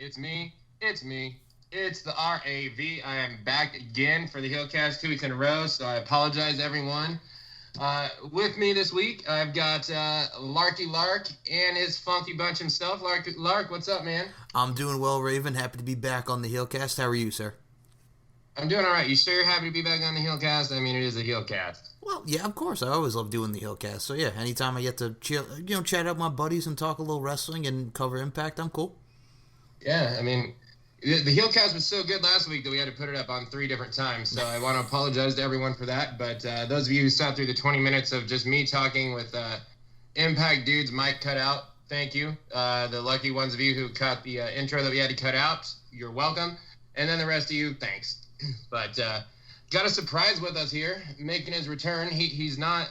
It's me. It's me. It's the RAV. I am back again for the HEELCAST 2 weeks in a row, so I apologize, everyone. With me this week, I've got Larky Lark and his funky bunch himself. Lark, what's up, man? I'm doing well, Raven. Happy to be back on the HEELCAST. How are you, sir? I'm doing all right. You sure you're happy to be back on the HEELCAST? I mean, it is a HEELCAST. Well, yeah, of course. I always love doing the HEELCAST. So, yeah, anytime I get to chat up my buddies and talk a little wrestling and cover Impact, I'm cool. Yeah, I mean, the HEELCAST was so good last week that we had to put it up on 3 different times. So I want to apologize to everyone for that. But those of you who sat through the 20 minutes of just me talking with Impact dudes mic cut out, thank you. The lucky ones of you who caught the intro that we had to cut out, you're welcome. And then the rest of you, thanks. But got a surprise with us here, making his return. He's not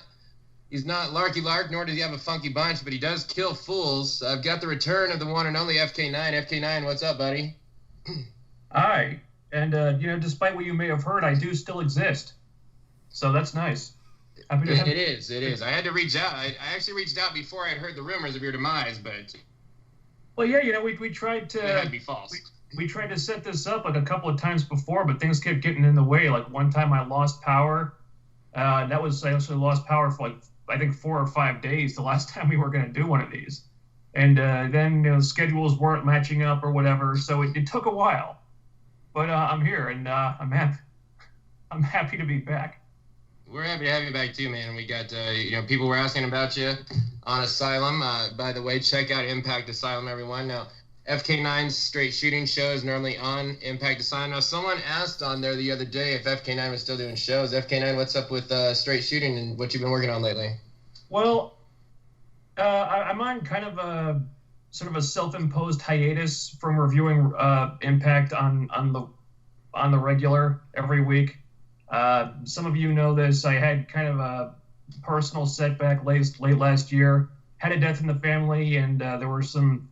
Larky Lark, nor does he have a funky bunch, but he does kill fools. I've got the return of the one and only FK9. FK9, what's up, buddy? Hi. And, despite what you may have heard, I do still exist. So that's nice. It is. I had to reach out. I actually reached out before I had heard the rumors of your demise, but... Well, yeah, we tried to... It had to be false. We tried to set this up like a couple of times before, but things kept getting in the way. Like one time I lost power. I actually lost power for I think 4 or 5 days the last time we were going to do one of these. And then schedules weren't matching up or whatever, so it took a while. But I'm here, and I'm happy to be back. We're happy to have you back too, man. We got people were asking about you on Asylum. By the way, check out Impact Asylum, everyone. Now, FK9's straight shooting show is normally on Impact Asylum. Now, someone asked on there the other day if FK9 was still doing shows. FK9, what's up with straight shooting and what you've been working on lately? Well, I'm on kind of a sort of a self-imposed hiatus from reviewing Impact on the regular every week. Some of you know this. I had kind of a personal setback late last year. Had a death in the family, and there were some.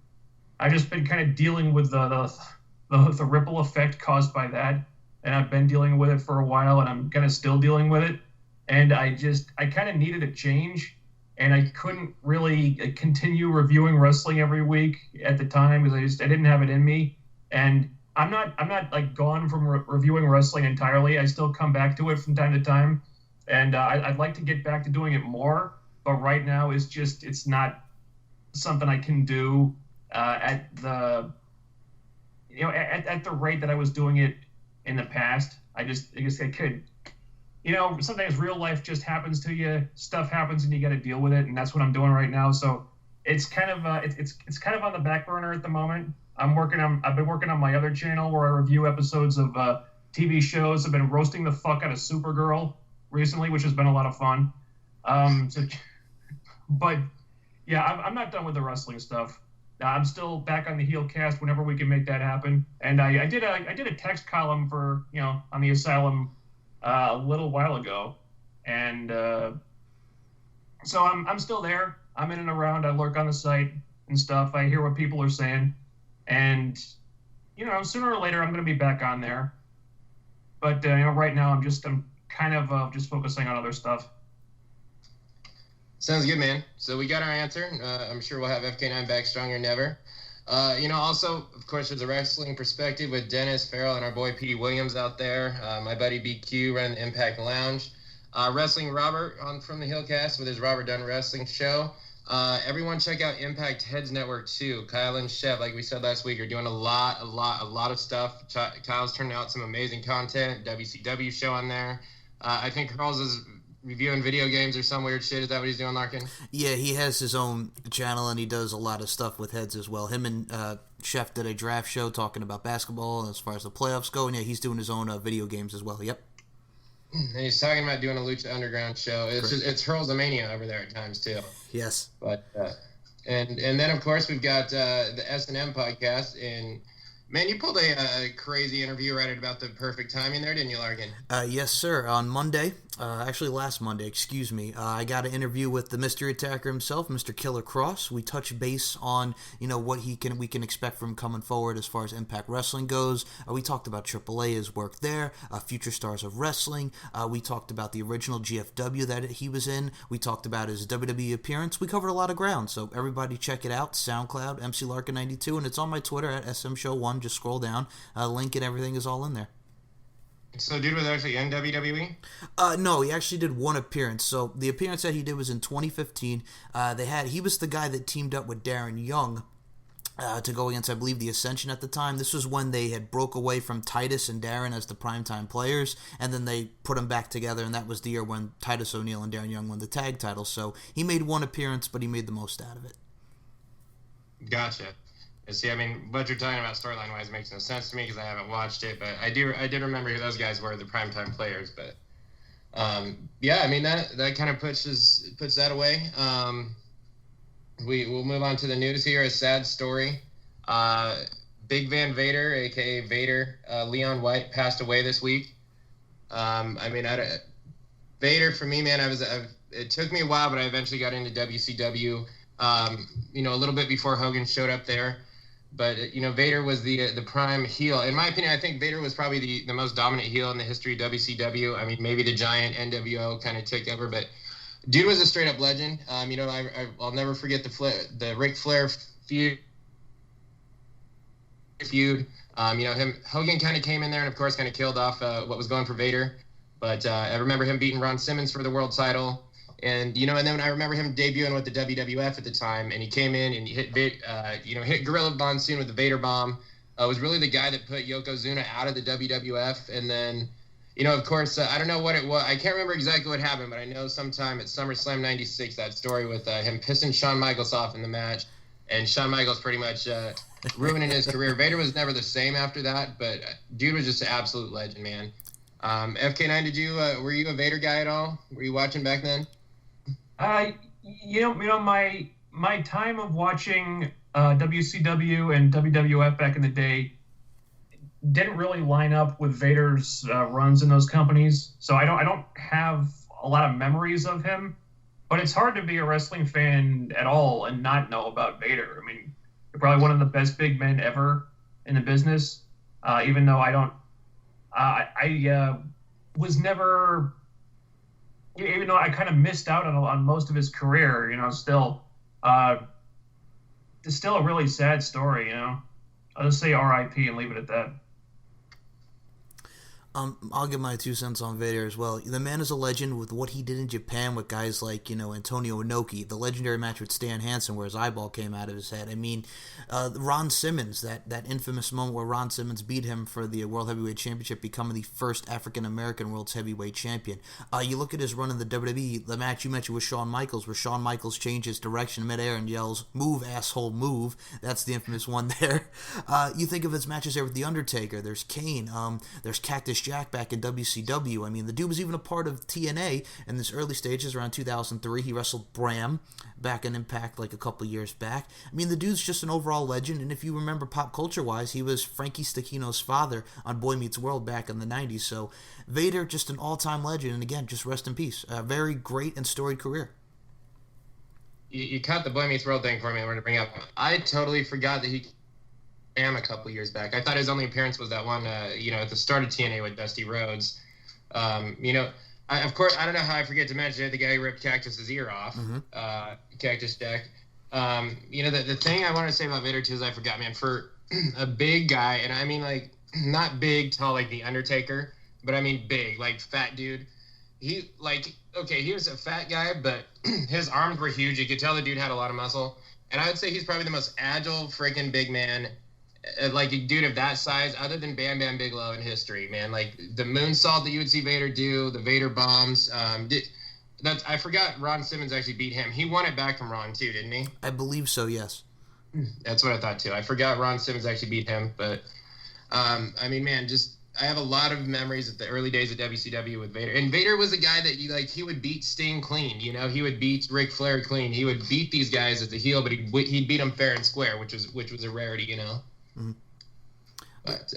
I've just been kind of dealing with the ripple effect caused by that, and I've been dealing with it for a while, and I'm kind of still dealing with it. And I kind of needed a change, and I couldn't really continue reviewing wrestling every week at the time because I didn't have it in me. And I'm not like gone from reviewing wrestling entirely. I still come back to it from time to time, and I'd like to get back to doing it more. But right now, it's not something I can do at the rate that I was doing it in the past. I guess I could. Sometimes real life just happens to you. Stuff happens and you got to deal with it, and that's what I'm doing right now. So it's kind of it's kind of on the back burner at the moment. I've been working on my other channel where I review episodes of TV shows. I've been roasting the fuck out of Supergirl recently, which has been a lot of fun. But yeah, I'm not done with the wrestling stuff. I'm still back on the HEELCAST whenever we can make that happen. And I did a text column for on the Asylum a little while ago, and so I'm still there. I'm in and around. I lurk on the site and stuff. I hear what people are saying, and sooner or later I'm going to be back on there. But right now I'm kind of just focusing on other stuff. Sounds good, man. So we got our answer. I'm sure we'll have FK9 back stronger than ever. Also, of course, there's a wrestling perspective with Dennis Farrell and our boy Petey Williams out there. My buddy BQ running the Impact Lounge. Wrestling Robert from the HEELCAST with his Robert Dunn Wrestling Show. Everyone check out Impact Heads Network too. Kyle and Chev, like we said last week, are doing a lot of stuff. Kyle's turning out some amazing content. WCW show on there. I think Carl's is reviewing video games or some weird shit. Is that what he's doing, Larkin? Yeah, he has his own channel, and he does a lot of stuff with Heads as well. Him and Chef did a draft show talking about basketball and as far as the playoffs go, and yeah, he's doing his own video games as well. Yep. And he's talking about doing a Lucha Underground show. It's Hurlsmania over there at times too. Yes. But and then of course we've got the S&M podcast, and man, you pulled a crazy interview right at about the perfect timing there, didn't you, Larkin? Yes, sir. On Monday, actually last Monday, excuse me, I got an interview with the Mystery Attacker himself, Mr. Killer Cross. We touched base on, what we can expect from coming forward as far as Impact Wrestling goes. We talked about AAA, his work there, Future Stars of Wrestling. We talked about the original GFW that he was in. We talked about his WWE appearance. We covered a lot of ground, so everybody check it out. SoundCloud, MC Larkin92, and it's on my Twitter at SMShow1. fun. Just scroll down. Link and everything is all in there. So dude was actually in WWE? No, he actually did one appearance. So the appearance that he did was in 2015. He was the guy that teamed up with Darren Young to go against, I believe, the Ascension at the time. This was when they had broke away from Titus and Darren as the primetime players, and then they put them back together, and that was the year when Titus O'Neil and Darren Young won the tag titles. So he made one appearance, but he made the most out of it. Gotcha. See, I mean, what you're talking about storyline-wise makes no sense to me because I haven't watched it, but I did remember who those guys were, the primetime players. But yeah, I mean that kind of puts that away. We'll move on to the news here. A sad story. Big Van Vader, aka Vader, Leon White, passed away this week. I mean, Vader for me, man, it took me a while, but I eventually got into WCW. A little bit before Hogan showed up there. But, Vader was the prime heel. In my opinion, I think Vader was probably the most dominant heel in the history of WCW. I mean, maybe the Giant NWO kind of took over, but dude was a straight-up legend. I'll never forget the Ric Flair feud. Hogan kind of came in there and, of course, kind of killed off what was going for Vader. But I remember him beating Ron Simmons for the world title. And, and then I remember him debuting with the WWF at the time, and he came in and he hit Gorilla Monsoon with the Vader Bomb. Was really the guy that put Yokozuna out of the WWF. And then, of course, I don't know what it was. I can't remember exactly what happened, but I know sometime at SummerSlam 96, that story with him pissing Shawn Michaels off in the match, and Shawn Michaels pretty much ruining his career. Vader was never the same after that, but dude was just an absolute legend, man. FK9, were you a Vader guy at all? Were you watching back then? My time of watching WCW and WWF back in the day didn't really line up with Vader's runs in those companies, so I don't have a lot of memories of him. But it's hard to be a wrestling fan at all and not know about Vader. I mean, you're probably one of the best big men ever in the business. Even though I was never. Even though I kind of missed out on most of his career, it's still a really sad story, I'll just say R.I.P. and leave it at that. I'll give my 2 cents on Vader as well. The man is a legend with what he did in Japan with guys like, Antonio Inoki, the legendary match with Stan Hansen where his eyeball came out of his head. I mean, Ron Simmons, that infamous moment where Ron Simmons beat him for the World Heavyweight Championship, becoming the first African-American World Heavyweight Champion. You look at his run in the WWE, the match you mentioned with Shawn Michaels, where Shawn Michaels changes direction midair and yells, "Move, asshole, move." That's the infamous one there. You think of his matches there with The Undertaker. There's Kane. There's Cactus Jack back in WCW. I mean, the dude was even a part of TNA in this early stages around 2003. He wrestled Bram back in Impact like a couple years back. I mean, the dude's just an overall legend, and if you remember pop culture-wise, he was Frankie Stechino's father on Boy Meets World back in the 90s. So Vader, just an all-time legend, and again, just rest in peace. A very great and storied career. You cut the Boy Meets World thing for me. I wanted to bring up. I totally forgot that he a couple years back. I thought his only appearance was that one, at the start of TNA with Dusty Rhodes. Of course, I don't know how I forget to mention it, the guy who ripped Cactus's ear off, Cactus Jack. The thing I want to say about Vader, too, is I forgot, man, for a big guy, and I mean, like, not big, tall, like The Undertaker, but I mean big, like, fat dude. He was a fat guy, but his arms were huge. You could tell the dude had a lot of muscle. And I would say he's probably the most agile freaking big man, like a dude of that size, other than Bam Bam Bigelow in history, man. Like the moonsault that you would see Vader do, the Vader bombs. I forgot Ron Simmons actually beat him. He won it back from Ron too, didn't he? I believe so, yes. That's what I thought too. I forgot Ron Simmons actually beat him, but I mean, man, I have a lot of memories of the early days of WCW with Vader. And Vader was a guy that he would beat Sting clean, he would beat Ric Flair clean. He would beat these guys as a heel, but he'd beat them fair and square, which was a rarity, Mm-hmm. But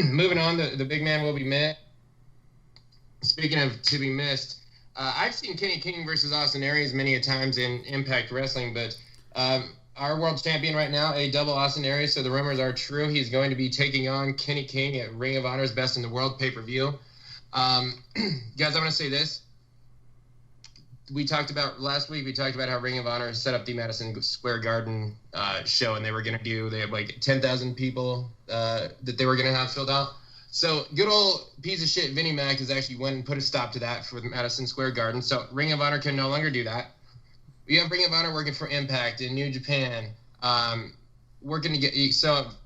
moving on, the big man will be missed. Speaking of to be missed, I've seen Kenny King versus Austin Aries many a times in Impact Wrestling, but our world champion right now, a double Austin Aries, so the rumors are true. He's going to be taking on Kenny King at Ring of Honor's Best in the World pay-per-view. Guys, I'm going to say this. we talked about last week. We talked about how Ring of Honor set up the Madison Square Garden show, and they had like 10,000 people that they were gonna have filled out. So good old piece of shit Vinnie Mac has actually went and put a stop to that for Madison Square Garden. So Ring of Honor can no longer do that. We have Ring of Honor working for Impact in New Japan. So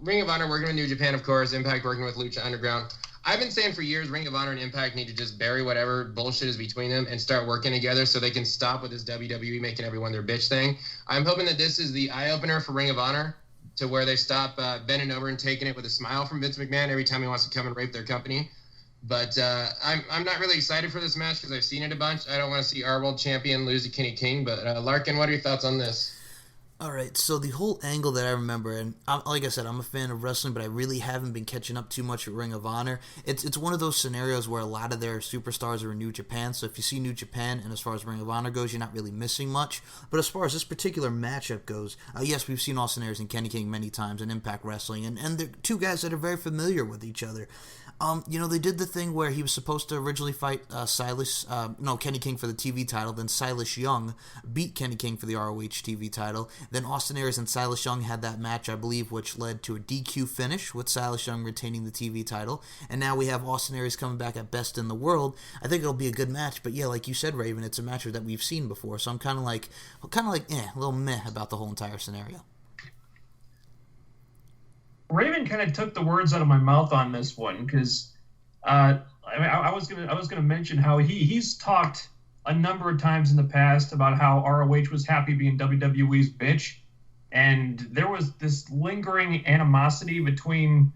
Ring of Honor working with New Japan, of course. Impact working with Lucha Underground. I've been saying for years, Ring of Honor and Impact need to just bury whatever bullshit is between them and start working together so they can stop with this WWE making everyone their bitch thing. I'm hoping that this is the eye-opener for Ring of Honor to where they stop bending over and taking it with a smile from Vince McMahon every time he wants to come and rape their company. But I'm not really excited for this match because I've seen it a bunch. I don't want to see our world champion lose to Kenny King. But Larkin, what are your thoughts on this? All right, so the whole angle that I remember, and like I said, I'm a fan of wrestling, but I really haven't been catching up too much at Ring of Honor. It's one of those scenarios where a lot of their superstars are in New Japan, so if you see New Japan, and as far as Ring of Honor goes, you're not really missing much. But as far as this particular matchup goes, yes, we've seen Austin Aries and Kenny King many times in Impact Wrestling, and they're two guys that are very familiar with each other. They did the thing where he was supposed to originally fight Kenny King for the TV title, then Silas Young beat Kenny King for the ROH TV title, then Austin Aries and Silas Young had that match, I believe, which led to a DQ finish with Silas Young retaining the TV title, and now we have Austin Aries coming back at Best in the World. I think it'll be a good match, but yeah, like you said, Raven, it's a match that we've seen before, so I'm kind of like, a little meh about the whole entire scenario. Raven kind of took the words out of my mouth on this one because I was gonna mention how he's talked a number of times in the past about how ROH was happy being WWE's bitch, and there was this lingering animosity between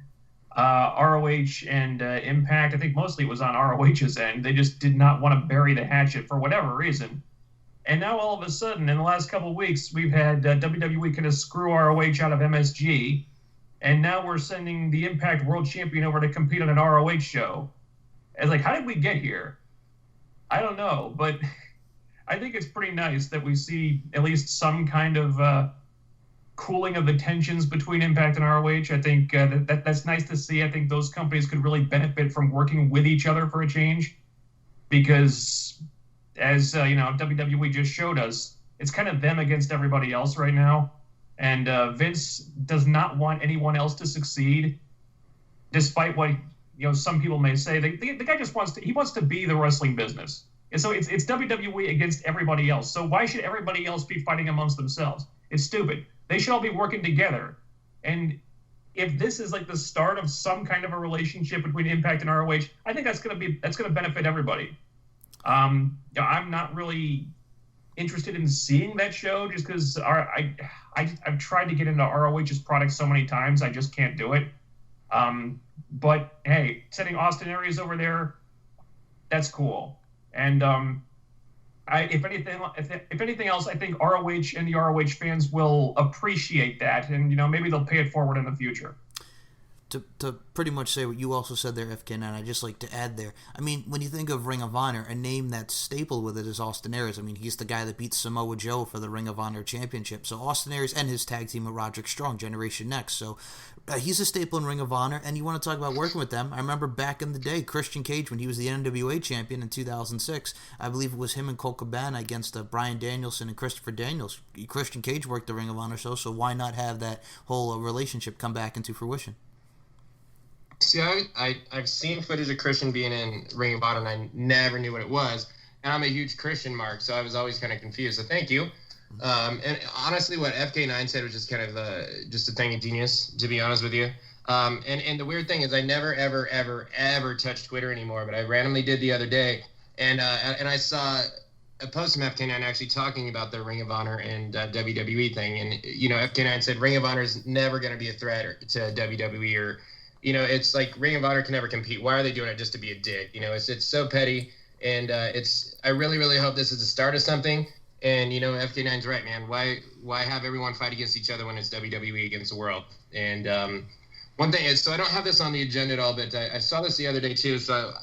ROH and Impact. I think mostly it was on ROH's end. They just did not want to bury the hatchet for whatever reason. And now all of a sudden, in the last couple of weeks, we've had WWE kind of screw ROH out of MSG. And now we're sending the Impact World Champion over to compete on an ROH show. It's like, how did we get here? I don't know, but I think it's pretty nice that we see at least some kind of cooling of the tensions between Impact and ROH. I think that's nice to see. I think those companies could really benefit from working with each other for a change, because as WWE just showed us, it's kind of them against everybody else right now. And Vince does not want anyone else to succeed, despite what some people may say. The guy just wants to be the wrestling business. And so it's WWE against everybody else. So why should everybody else be fighting amongst themselves? It's stupid. They should all be working together. And if this is like the start of some kind of a relationship between Impact and ROH, I think that's going to benefit everybody. I'm not really interested in seeing that show just because I've tried to get into ROH's product so many times, I just can't do it. But hey, sending Austin Aries over there, that's cool. And if anything else, I think ROH and the ROH fans will appreciate that, and maybe they'll pay it forward in the future. To pretty much say what you also said there, FK9, I'd just like to add there. I mean, when you think of Ring of Honor, a name that's stapled with it is Austin Aries. I mean, he's the guy that beat Samoa Joe for the Ring of Honor Championship. So Austin Aries and his tag team with Roderick Strong, Generation Next. So he's a staple in Ring of Honor, and you want to talk about working with them. I remember back in the day, Christian Cage, when he was the NWA champion in 2006, I believe it was him and Colt Cabana against Bryan Danielson and Christopher Daniels. Christian Cage worked the Ring of Honor show, so why not have that whole relationship come back into fruition? See, I've seen footage of Christian being in Ring of Honor, and I never knew what it was. And I'm a huge Christian mark, so I was always kind of confused. So thank you. And honestly, what FK9 said was just kind of just a thing of genius, to be honest with you. And the weird thing is I never, ever, ever, ever touch Twitter anymore, but I randomly did the other day. And I saw a post from FK9 actually talking about the Ring of Honor and WWE thing. And, FK9 said Ring of Honor is never going to be a threat to WWE or it's like Ring of Honor can never compete. Why are they doing it just to be a dick? It's so petty, and I really, really hope this is the start of something. And FK9's right, man. Why have everyone fight against each other when it's WWE against the world? And one thing is, so I don't have this on the agenda at all, but I saw this the other day too. So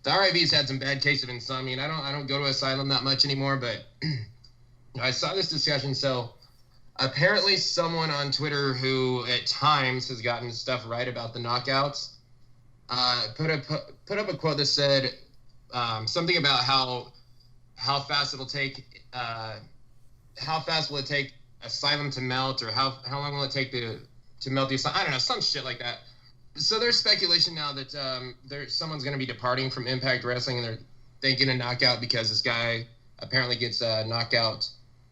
the RIV's had some bad case of insomnia, and I don't go to Asylum that much anymore, but I saw this discussion. So apparently someone on Twitter who at times has gotten stuff right about the knockouts put up a quote that said something about how how fast it'll take, how fast will it take Asylum to melt, or how long will it take to melt the Asylum? I don't know, some shit like that. So there's speculation now that someone's going to be departing from Impact Wrestling, and they're thinking a knockout because this guy apparently gets knockout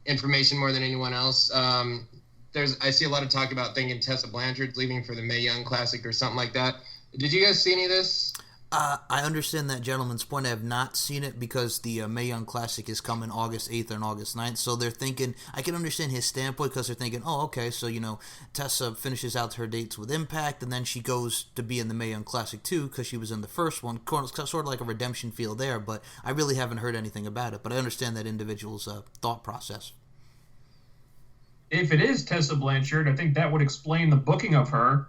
information more than anyone else. I see a lot of talk about thinking Tessa Blanchard's leaving for the Mae Young Classic or something like that. Did you guys see any of this? I understand that gentleman's point. I have not seen it because the Mae Young Classic is coming August 8th and August 9th. So they're thinking, I can understand his standpoint because they're thinking, oh, okay, so, Tessa finishes out her dates with Impact and then she goes to be in the Mae Young Classic too because she was in the first one. Sort of like a redemption feel there, but I really haven't heard anything about it. But I understand that individual's thought process. If it is Tessa Blanchard, I think that would explain the booking of her.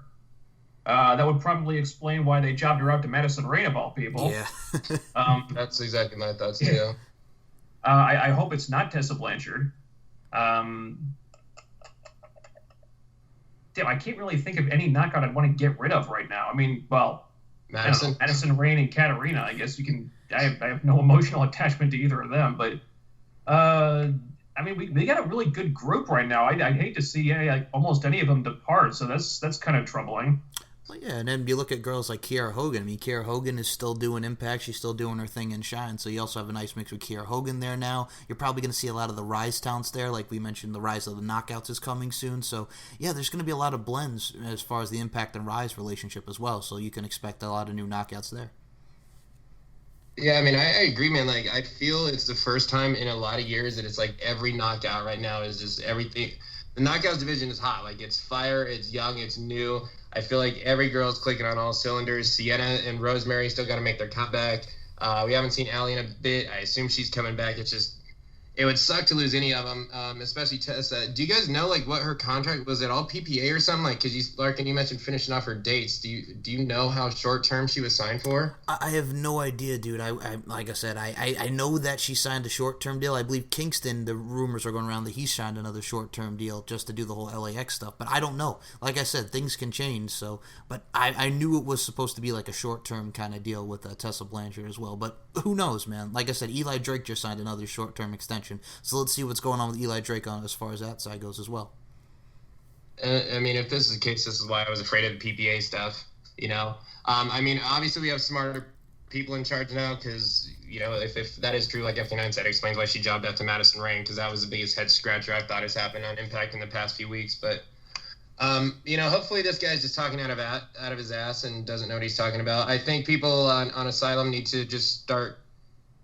That would probably explain why they jobbed her out to Madison Rayne, of all people. Yeah. That's exactly my thoughts, too. I hope it's not Tessa Blanchard. Damn, I can't really think of any knockout I'd want to get rid of right now. I mean, well, Madison Rayne and Katarina, I guess you can... I have no emotional attachment to either of them, but... I mean, we got a really good group right now. I'd hate to see almost any of them depart, so that's kind of troubling. Well, yeah, and then you look at girls like Kiera Hogan. I mean, Kiera Hogan is still doing Impact. She's still doing her thing in Shine, so you also have a nice mix with Kiera Hogan there now. You're probably going to see a lot of the Rise talents there. Like we mentioned, the Rise of the Knockouts is coming soon. So, yeah, there's going to be a lot of blends as far as the Impact and Rise relationship as well, so you can expect a lot of new knockouts there. Yeah, I mean, I agree, man. Like, I feel it's the first time in a lot of years that it's like every knockout right now is just everything. The knockouts division is hot. Like, it's fire, it's young, it's new. I feel like every girl's clicking on all cylinders. Sienna and Rosemary still got to make their comeback. We haven't seen Allie in a bit. I assume she's coming back. It's just, it would suck to lose any of them, especially Tessa. Do you guys know, like, what her contract was? It all PPA or something? Like, because Larkin, you mentioned finishing off her dates. Do you know how short term she was signed for? I have no idea, dude. I like I said, I know that she signed a short term deal. I believe Kingston, the rumors are going around that he signed another short term deal just to do the whole LAX stuff. But I don't know. Like I said, things can change. So, but I knew it was supposed to be like a short term kind of deal with Tessa Blanchard as well. But who knows, man? Like I said, Eli Drake just signed another short term extension. So let's see what's going on with Eli Drake as far as that side goes as well. I mean, if this is the case, this is why I was afraid of the PPA stuff, I mean, obviously we have smarter people in charge now because, if that is true, like FD9 said, it explains why she jobbed out to Madison Rayne because that was the biggest head scratcher I thought has happened on Impact in the past few weeks. But, hopefully this guy's just talking out of his ass and doesn't know what he's talking about. I think people on Asylum need to just start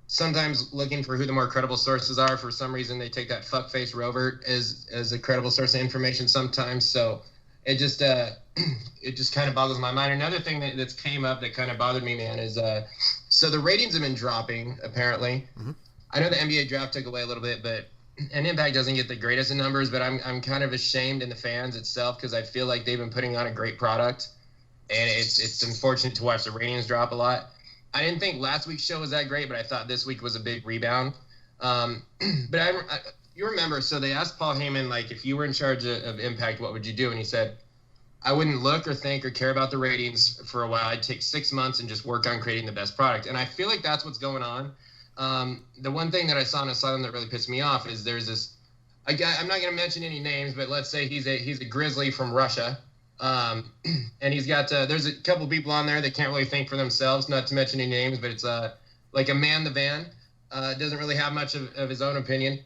sometimes looking for who the more credible sources are. For some reason, they take that fuckface Robert as a credible source of information sometimes. So it just kind of boggles my mind. Another thing that's came up that kind of bothered me, man, is so the ratings have been dropping, apparently. Mm-hmm. I know the NBA draft took away a little bit, and Impact doesn't get the greatest of numbers, but I'm kind of ashamed in the fans itself because I feel like they've been putting on a great product, and it's unfortunate to watch the ratings drop a lot. I didn't think last week's show was that great, but I thought this week was a big rebound. But you remember, so they asked Paul Heyman, like, if you were in charge of Impact, what would you do? And he said, I wouldn't look or think or care about the ratings for a while. I'd take 6 months and just work on creating the best product. And I feel like that's what's going on. The one thing that I saw in Asylum that really pissed me off is there's this a guy, I'm not going to mention any names, but let's say he's a grizzly from Russia. And he's got, there's a couple people on there that can't really think for themselves, not to mention any names, but it's like a man the van, doesn't really have much of his own opinion.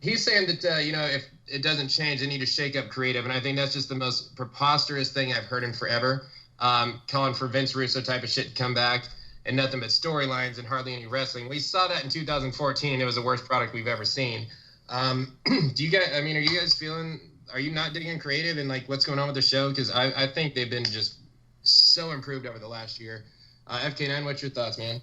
He's saying that, if it doesn't change, they need to shake up creative. And I think that's just the most preposterous thing I've heard in forever. Calling for Vince Russo type of shit to come back and nothing but storylines and hardly any wrestling. We saw that in 2014. And it was the worst product we've ever seen. Are you guys feeling... Are you not digging creative and like what's going on with the show? Because I think they've been just so improved over the last year. FK9, what's your thoughts, man?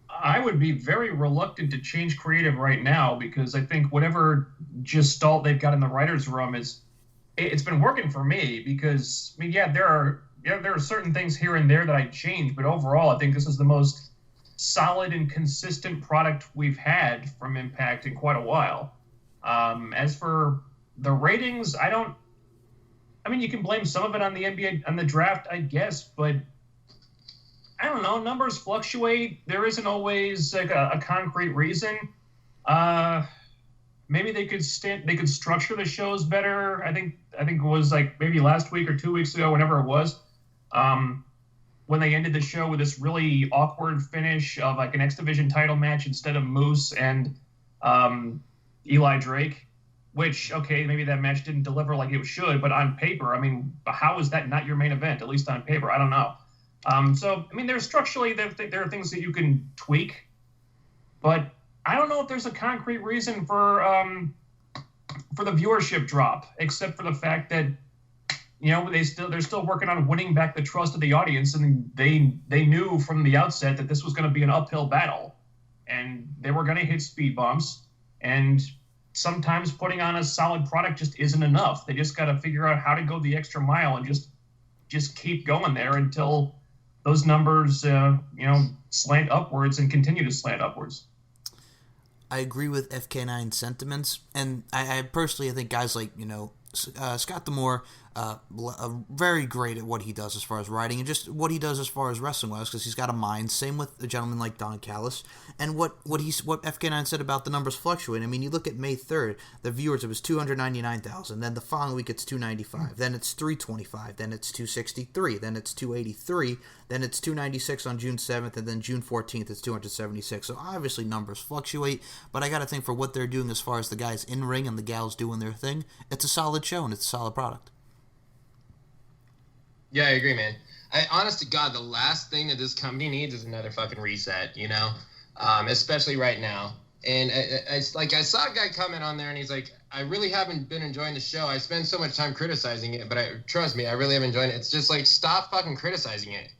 I would be very reluctant to change creative right now because I think whatever gestalt they've got in the writers' room it's been working for me. Because I mean, there are certain things here and there that I change, but overall, I think this is the most solid and consistent product we've had from Impact in quite a while. As for the ratings, you can blame some of it on the NBA, on the draft, I guess, but I don't know. Numbers fluctuate. There isn't always like a concrete reason. Maybe they could structure the shows better. I think it was like maybe last week or 2 weeks ago, whenever it was, when they ended the show with this really awkward finish of like an X Division title match instead of Moose and Eli Drake, which, okay, maybe that match didn't deliver like it should, but on paper, I mean, how is that not your main event, at least on paper? I don't know. So, I mean, there's structurally, there are things that you can tweak, but I don't know if there's a concrete reason for the viewership drop, except for the fact that, you know, they're still working on winning back the trust of the audience, and they knew from the outset that this was going to be an uphill battle, and they were going to hit speed bumps, and sometimes putting on a solid product just isn't enough. They just got to figure out how to go the extra mile and just keep going there until those numbers, slant upwards and continue to slant upwards. I agree with FK9's sentiments, and I personally think guys like, Scott D'Amore, very great at what he does as far as writing and just what he does as far as wrestling-wise, because he's got a mind. Same with a gentleman like Don Callis. And what FK9 said about the numbers fluctuating. I mean, you look at May 3rd, the viewers, it was 299,000. Then the following week, it's 295. Then it's 325. Then it's 263. Then it's 283. Then it's 296 on June 7th. And then June 14th, it's 276. So obviously numbers fluctuate. But I got to think for what they're doing as far as the guys in ring and the gals doing their thing, it's a solid show and it's a solid product. Yeah, I agree, man. Honest to God, the last thing that this company needs is another fucking reset, especially right now. And I saw a guy comment on there, and he's like, I really haven't been enjoying the show. I spend so much time criticizing it, but trust me, I really have enjoyed it. It's just like, stop fucking criticizing it.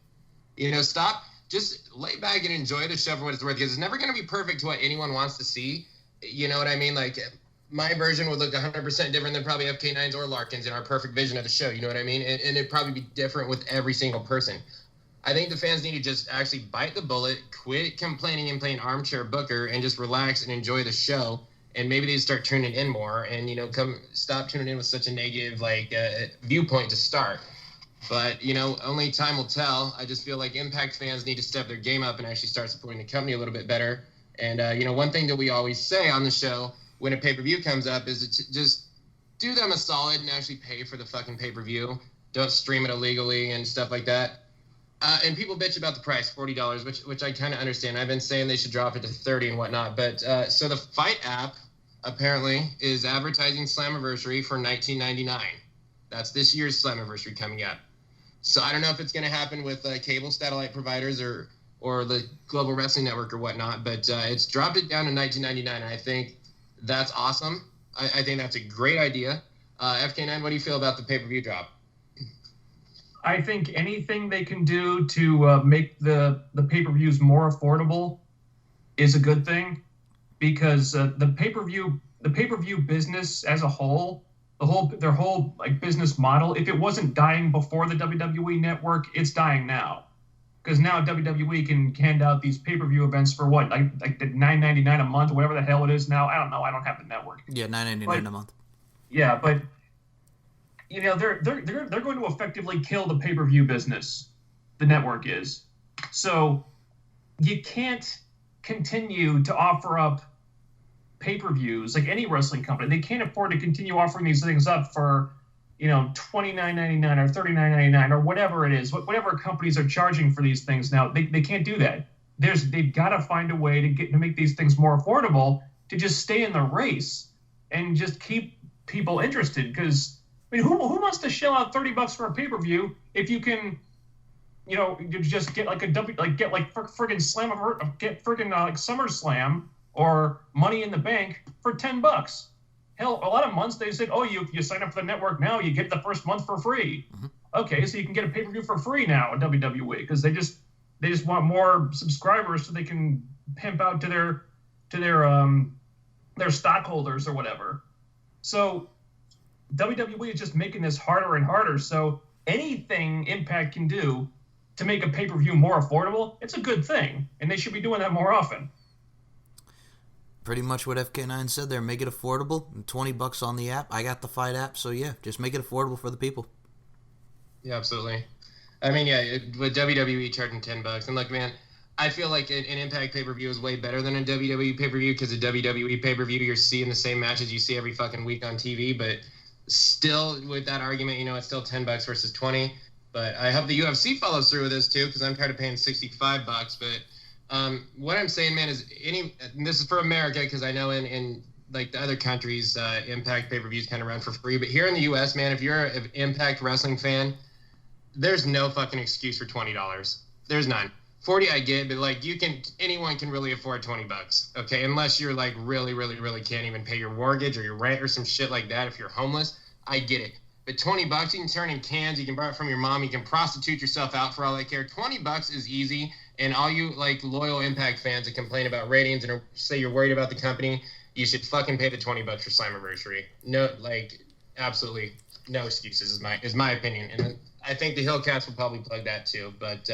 Stop. Just lay back and enjoy the show for what it's worth, because it's never going to be perfect to what anyone wants to see. You know what I mean? Like, my version would look 100% different than probably FK9's or Larkin's in our perfect vision of the show. You know what I mean? And it'd probably be different with every single person. I think the fans need to just actually bite the bullet, quit complaining and playing armchair booker, and just relax and enjoy the show. And maybe they start tuning in more and, stop tuning in with such a negative, viewpoint to start. But, only time will tell. I just feel like Impact fans need to step their game up and actually start supporting the company a little bit better. And, one thing that we always say on the show when a pay-per-view comes up is to just do them a solid and actually pay for the fucking pay-per-view. Don't stream it illegally and stuff like that. And people bitch about the price, $40, which I kind of understand. I've been saying they should drop it to $30 and whatnot. But so the FITE app apparently is advertising Slammiversary for $19.99. That's this year's Slammiversary coming up. So I don't know if it's going to happen with cable satellite providers or the Global Wrestling Network or whatnot, but it's dropped it down to $19.99, and I think that's awesome. I think that's a great idea. FK9, what do you feel about the pay-per-view drop? I think anything they can do to make the pay-per-views more affordable is a good thing, because the pay-per-view business as a whole, their whole business model, if it wasn't dying before the WWE network, it's dying now. Because now WWE can hand out these pay-per-view events for what, like $9.99 a month, whatever the hell it is now. I don't know. I don't have the network. Yeah, $9.99 a month. Yeah, but they're going to effectively kill the pay-per-view business. The network is. So you can't continue to offer up pay-per-views like any wrestling company. They can't afford to continue offering these things up for $29.99 or $39.99 or whatever it is, whatever companies are charging for these things now. They can't do that. They've got to find a way to make these things more affordable, to just stay in the race and just keep people interested. Because who wants to shell out $30 for a pay-per-view if you can, you just get friggin' SummerSlam or Money in the Bank for $10. Hell, a lot of months they said, you sign up for the network now, you get the first month for free. Mm-hmm. Okay, so you can get a pay-per-view for free now at WWE, because they just want more subscribers so they can pimp out to their stockholders or whatever. So WWE is just making this harder and harder. So anything Impact can do to make a pay-per-view more affordable, it's a good thing, and they should be doing that more often. Pretty much what FK9 said there. Make it affordable. $20 on the app. I got the FITE app, so yeah, just make it affordable for the people. Yeah, absolutely. I mean, with WWE charging $10, and look, man, I feel like an Impact pay-per-view is way better than a WWE pay-per-view, because a WWE pay-per-view, you're seeing the same matches you see every fucking week on TV, but still, with that argument, it's still $10 versus $20. But I hope the UFC follows through with this too, because I'm tired of paying $65. But what I'm saying, man, is and this is for America, because I know in like the other countries, Impact pay-per-views kind of run for free. But here in the U.S., man, if you're an Impact Wrestling fan, there's no fucking excuse for $20. There's none. 40 I get, but like anyone can really afford $20, okay? Unless you're like really, really, really can't even pay your mortgage or your rent or some shit like that. If you're homeless, I get it. But $20, you can turn in cans, you can borrow it from your mom, you can prostitute yourself out for all I care. $20 is easy, and all you like loyal Impact fans that complain about ratings and say you're worried about the company, you should fucking pay the $20 for Slammiversary. No, like absolutely no excuses is my opinion, and I think the HEELCAST will probably plug that too, but.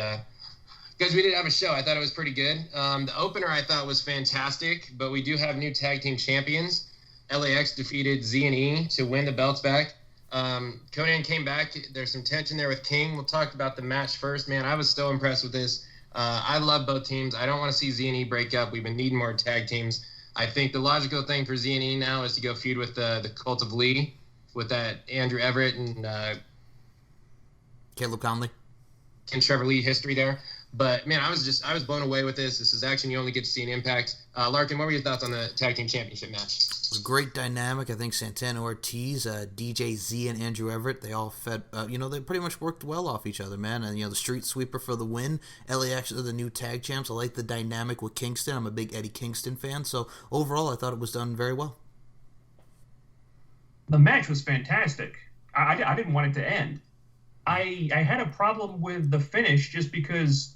Because we did have a show. I thought it was pretty good. The opener I thought was fantastic, but we do have new tag team champions. LAX defeated Z&E to win the belts back. Konnan came back. There's some tension there with King. We'll talk about the match first. Man, I was so impressed with this. I love both teams. I don't want to see Z&E break up. We've been needing more tag teams. I think the logical thing for Z&E now is to go feud with the Cult of Lee, with that Andrew Everett and Caleb Conley. And Trevor Lee history there. But, man, I was blown away with this. This is action you only get to see in Impact. Larkin, what were your thoughts on the Tag Team Championship match? It was a great dynamic. I think Santana Ortiz, DJ Z, and Andrew Everett, they all fed, they pretty much worked well off each other, man. And, the Street Sweeper for the win. LAX are the new tag champs. I like the dynamic with Kingston. I'm a big Eddie Kingston fan. So, overall, I thought it was done very well. The match was fantastic. I didn't want it to end. I had a problem with the finish just because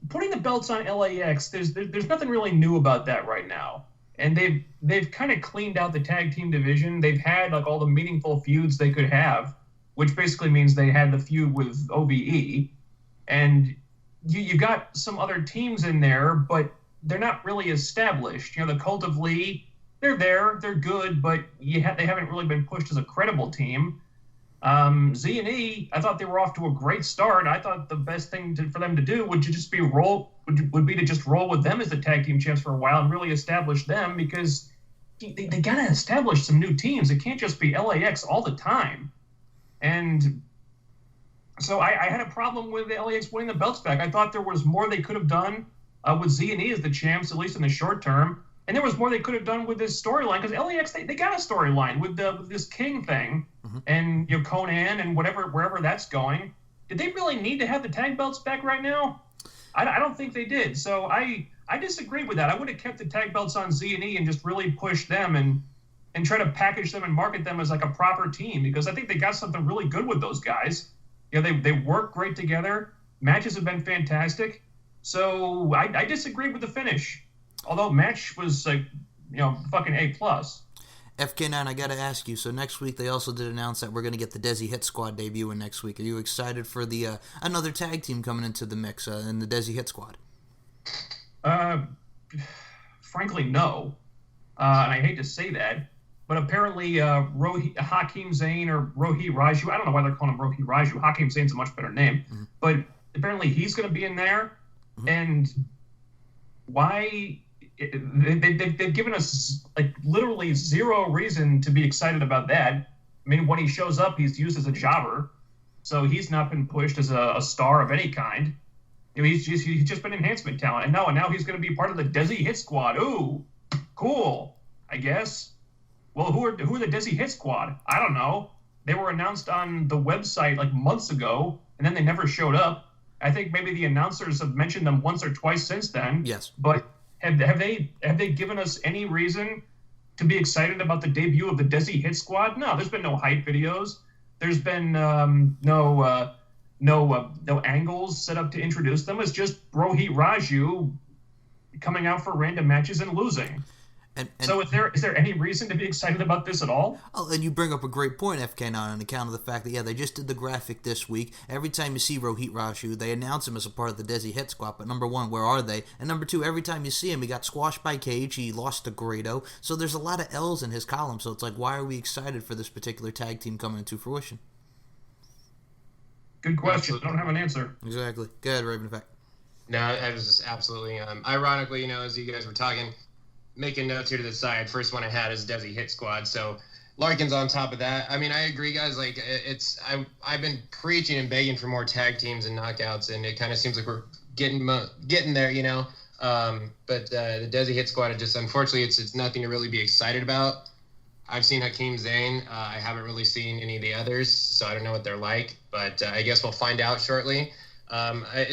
putting the belts on LAX, there's nothing really new about that right now. And they've kind of cleaned out the tag team division. They've had like all the meaningful feuds they could have, which basically means they had the feud with OVE. And you got some other teams in there, but they're not really established. The Cult of Lee, they're there, they're good, but they haven't really been pushed as a credible team. Z&E, I thought they were off to a great start. I thought the best thing for them to do would just be would be to just roll with them as the tag team champs for a while and really establish them, because they got to establish some new teams. It can't just be LAX all the time. And so I had a problem with the LAX winning the belts back. I thought there was more they could have done with Z&E as the champs, at least in the short term. And there was more they could have done with this storyline, because LAX, they got a storyline with this King thing, and Konnan and wherever that's going. Did they really need to have the tag belts back right now? I don't think they did. So I disagree with that. I would have kept the tag belts on Z&E and just really pushed them and try to package them and market them as like a proper team, because I think they got something really good with those guys. They work great together. Matches have been fantastic. So I disagree with the finish. Although match was like, fucking A+. FK9, I gotta ask you. So next week they also did announce that we're gonna get the Desi Hit Squad debuting next week. Are you excited for the another tag team coming into the mix in the Desi Hit Squad? Frankly, no. And I hate to say that, but apparently Hakeem Zayn or Rohit Raju, I don't know why they're calling him Rohit Raju. Hakeem Zayn's a much better name, but apparently he's gonna be in there, and why? They've given us like literally zero reason to be excited about that. I mean, when he shows up, he's used as a jobber, so he's not been pushed as a star of any kind. He's just been enhancement talent, and now he's going to be part of the Desi Hit Squad. Ooh, cool, I guess. Well, who are the Desi Hit Squad? I don't know. They were announced on the website like months ago, and then they never showed up. I think maybe the announcers have mentioned them once or twice since then. Yes, but. Have they given us any reason to be excited about the debut of the Desi Hit Squad? No, there's been no hype videos. There's been no angles set up to introduce them. It's just Rohit Raju coming out for random matches and losing. And so is there any reason to be excited about this at all? Oh, and you bring up a great point, FK9, on account of the fact that, they just did the graphic this week. Every time you see Rohit Raju, they announce him as a part of the Desi Hit Squad, but number one, where are they? And number two, every time you see him, he got squashed by Cage, he lost to Grado, so there's a lot of L's in his column, so it's like, why are we excited for this particular tag team coming into fruition? Good question. I don't have an answer. Exactly. Go ahead, Raven Effect. No, I was just absolutely, ironically, you know, as you guys were talking, making notes here to the side, first one I had is Desi Hit Squad, so Larkin's on top of that. I mean, I agree, guys. Like, I've been preaching and begging for more tag teams and knockouts, and it kind of seems like we're getting there, you know. But the Desi Hit Squad, unfortunately, it's nothing to really be excited about. I've seen Hakeem Zayn. I haven't really seen any of the others, so I don't know what they're like. But I guess we'll find out shortly. I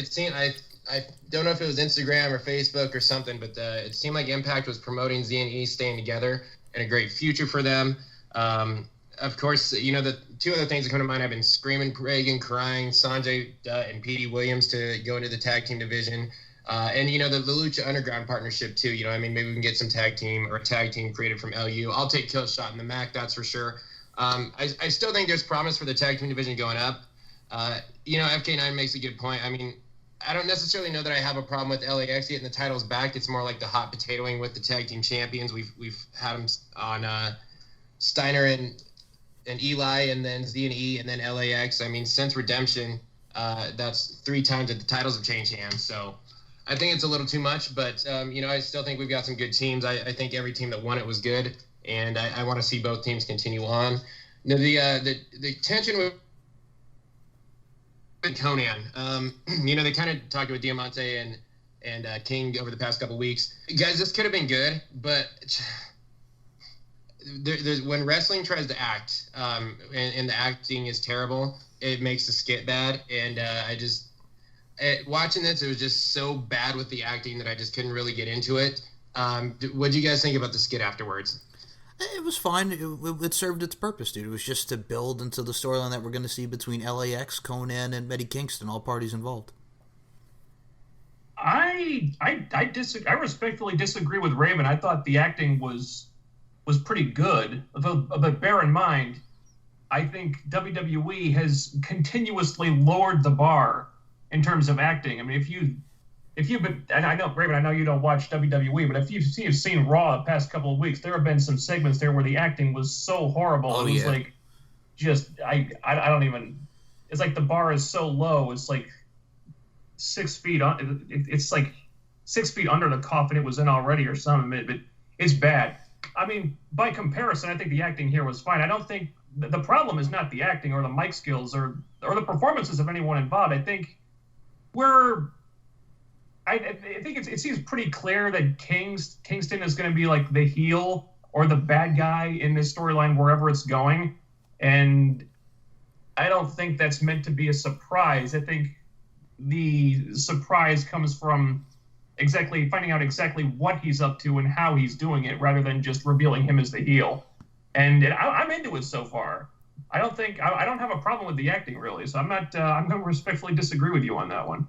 don't know if it was Instagram or Facebook or something, but it seemed like Impact was promoting Z and E staying together and a great future for them. Of course, you know, the two other things that come to mind, I've been screaming, praying, crying, Sanjay and Petey Williams to go into the tag team division. And, you know, the Lucha Underground partnership, too. You know, I mean, maybe we can get some tag team created from LU. I'll take Killshot and the Mack, that's for sure. I still think there's promise for the tag team division going up. You know, FK9 makes a good point. I mean, I don't necessarily know that I have a problem with LAX getting the titles back. It's more like the hot potatoing with the tag team champions. We've had them on Steiner and Eli, and then Z and E, and then LAX. I mean, since Redemption, that's 3 times that the titles have changed hands. So I think it's a little too much, but you know, I still think we've got some good teams. I think every team that won it was good, and I want to see both teams continue on. Now, the tension with Konnan, you know, they kind of talked with Diamante and King over the past couple weeks. Guys, this could have been good, but there's when wrestling tries to act, and the acting is terrible, it makes the skit bad. And watching this, it was just so bad with the acting that I just couldn't really get into it. What do you guys think about the skit afterwards? It was fine. It served its purpose, dude. It was just to build into the storyline that we're going to see between LAX, Konnan, and Eddie Kingston, all parties involved. I respectfully disagree with Raven. I thought the acting was pretty good. But bear in mind, I think WWE has continuously lowered the bar in terms of acting. I mean, if you've been, and I know, Raven, I know you don't watch WWE, but if you've seen Raw the past couple of weeks, there have been some segments there where the acting was so horrible. Oh, it was yeah. like, I don't even, it's like the bar is so low. It's like 6 feet on, it's like 6 feet under the coffin it was in already or something, but it's bad. I mean, by comparison, I think the acting here was fine. I don't think the problem is not the acting or the mic skills or the performances of anyone involved. I think I think it seems pretty clear that Kingston is going to be like the heel or the bad guy in this storyline wherever it's going. And I don't think that's meant to be a surprise. I think the surprise comes from finding out exactly what he's up to and how he's doing it, rather than just revealing him as the heel. And I'm into it so far. I don't have a problem with the acting, really. So I'm going to respectfully disagree with you on that one.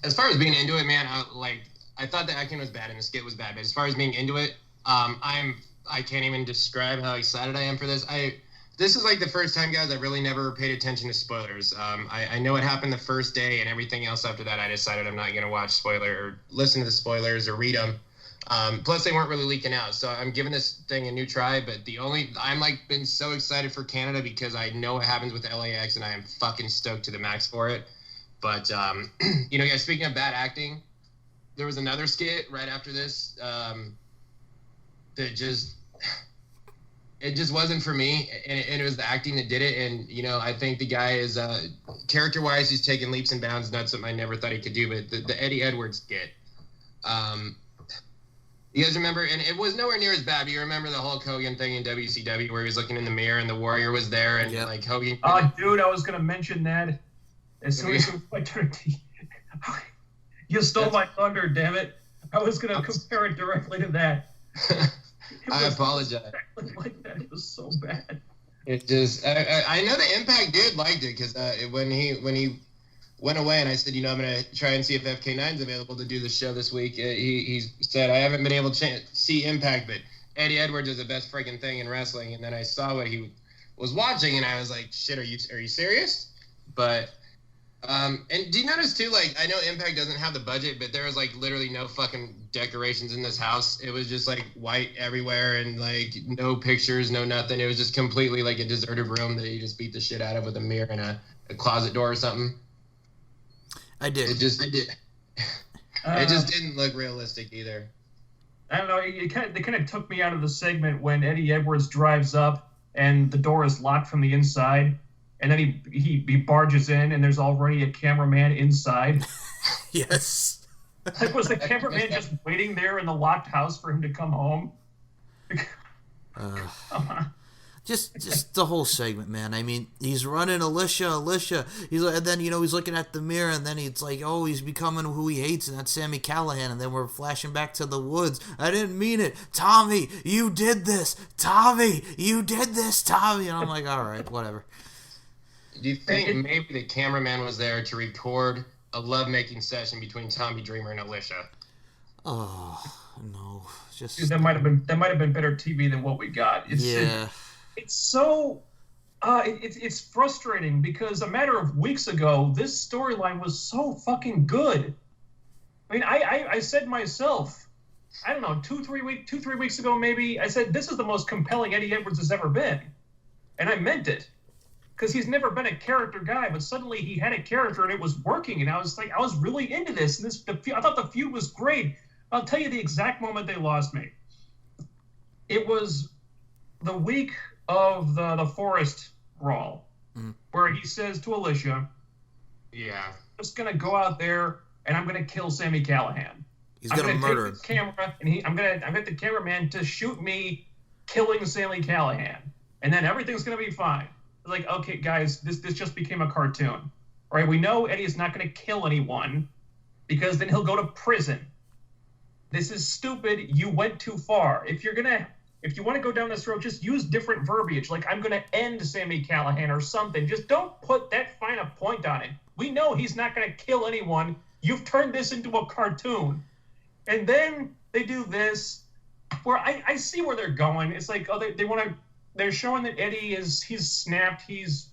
As far as being into it, man, I thought the acting was bad and the skit was bad. But as far as being into it, I can't even describe how excited I am for this. This is like the first time, guys, I really never paid attention to spoilers. I know what happened the first day, and everything else after that, I decided I'm not going to watch spoiler or listen to the spoilers or read them. Plus, they weren't really leaking out, so I'm giving this thing a new try. But I'm been so excited for Canada because I know what happens with LAX, and I am fucking stoked to the max for it. But you know, guys, speaking of bad acting, there was another skit right after this that just wasn't for me, and it was the acting that did it. And you know, I think the guy is character-wise, he's taking leaps and bounds. Not something I never thought he could do. But the Eddie Edwards skit, you guys remember? And it was nowhere near as bad. But you remember the Hulk Hogan thing in WCW where he was looking in the mirror and the Warrior was there, and like Hogan. Oh, dude, I was gonna mention that. As soon as I turned, you stole my thunder, damn it! I was gonna compare it directly to that. I apologize. Exactly like that. It was so bad. It just, I know the Impact dude liked it because when he went away and I said, you know, I'm going to try and see if FK9's available to do the show this week. He said, I haven't been able to see Impact, but Eddie Edwards is the best freaking thing in wrestling. And then I saw what he was watching and I was like, shit, are you serious? But, and do you notice too, like, I know Impact doesn't have the budget, but there was like literally no fucking decorations in this house. It was just like white everywhere and like no pictures, no nothing. It was just completely like a deserted room that he just beat the shit out of with a mirror and a closet door or something. I did. It just didn't look realistic either. I don't know. They kind of took me out of the segment when Eddie Edwards drives up and the door is locked from the inside, and then he barges in and there's already a cameraman inside. Yes. Like, was the cameraman just waiting there in the locked house for him to come home? Come on. Just the whole segment, man. I mean, he's running Alicia. He's like, and then he's looking at the mirror, and then it's like, oh, he's becoming who he hates, and that's Sami Callihan. And then we're flashing back to the woods. I didn't mean it, Tommy. You did this, Tommy. You did this, Tommy. And I'm like, all right, whatever. Do you think maybe the cameraman was there to record a lovemaking session between Tommy Dreamer and Alicia? Oh no, just dude, that might have been better TV than what we got. It's so it's frustrating because a matter of weeks ago, this storyline was so fucking good. I mean, I said myself, I don't know, 2-3 weeks ago maybe, I said this is the most compelling Eddie Edwards has ever been, and I meant it, because he's never been a character guy, but suddenly he had a character and it was working, and I was really into this, and I thought the feud was great. I'll tell you the exact moment they lost me. It was the week of the Forest Brawl, where he says to Alicia, "Yeah, I'm just gonna go out there and I'm gonna kill Sami Callihan. He's gonna murder him. Camera, and I'm gonna get the cameraman to shoot me killing Sami Callihan, and then everything's gonna be fine." Like, okay, guys, this just became a cartoon, right? We know Eddie is not gonna kill anyone because then he'll go to prison. This is stupid. You went too far. If you want to go down this road, just use different verbiage. Like, I'm going to end Sami Callihan or something. Just don't put that fine a point on it. We know he's not going to kill anyone. You've turned this into a cartoon. And then they do this, where I see where they're going. It's like, oh, they're showing that Eddie he's snapped. He's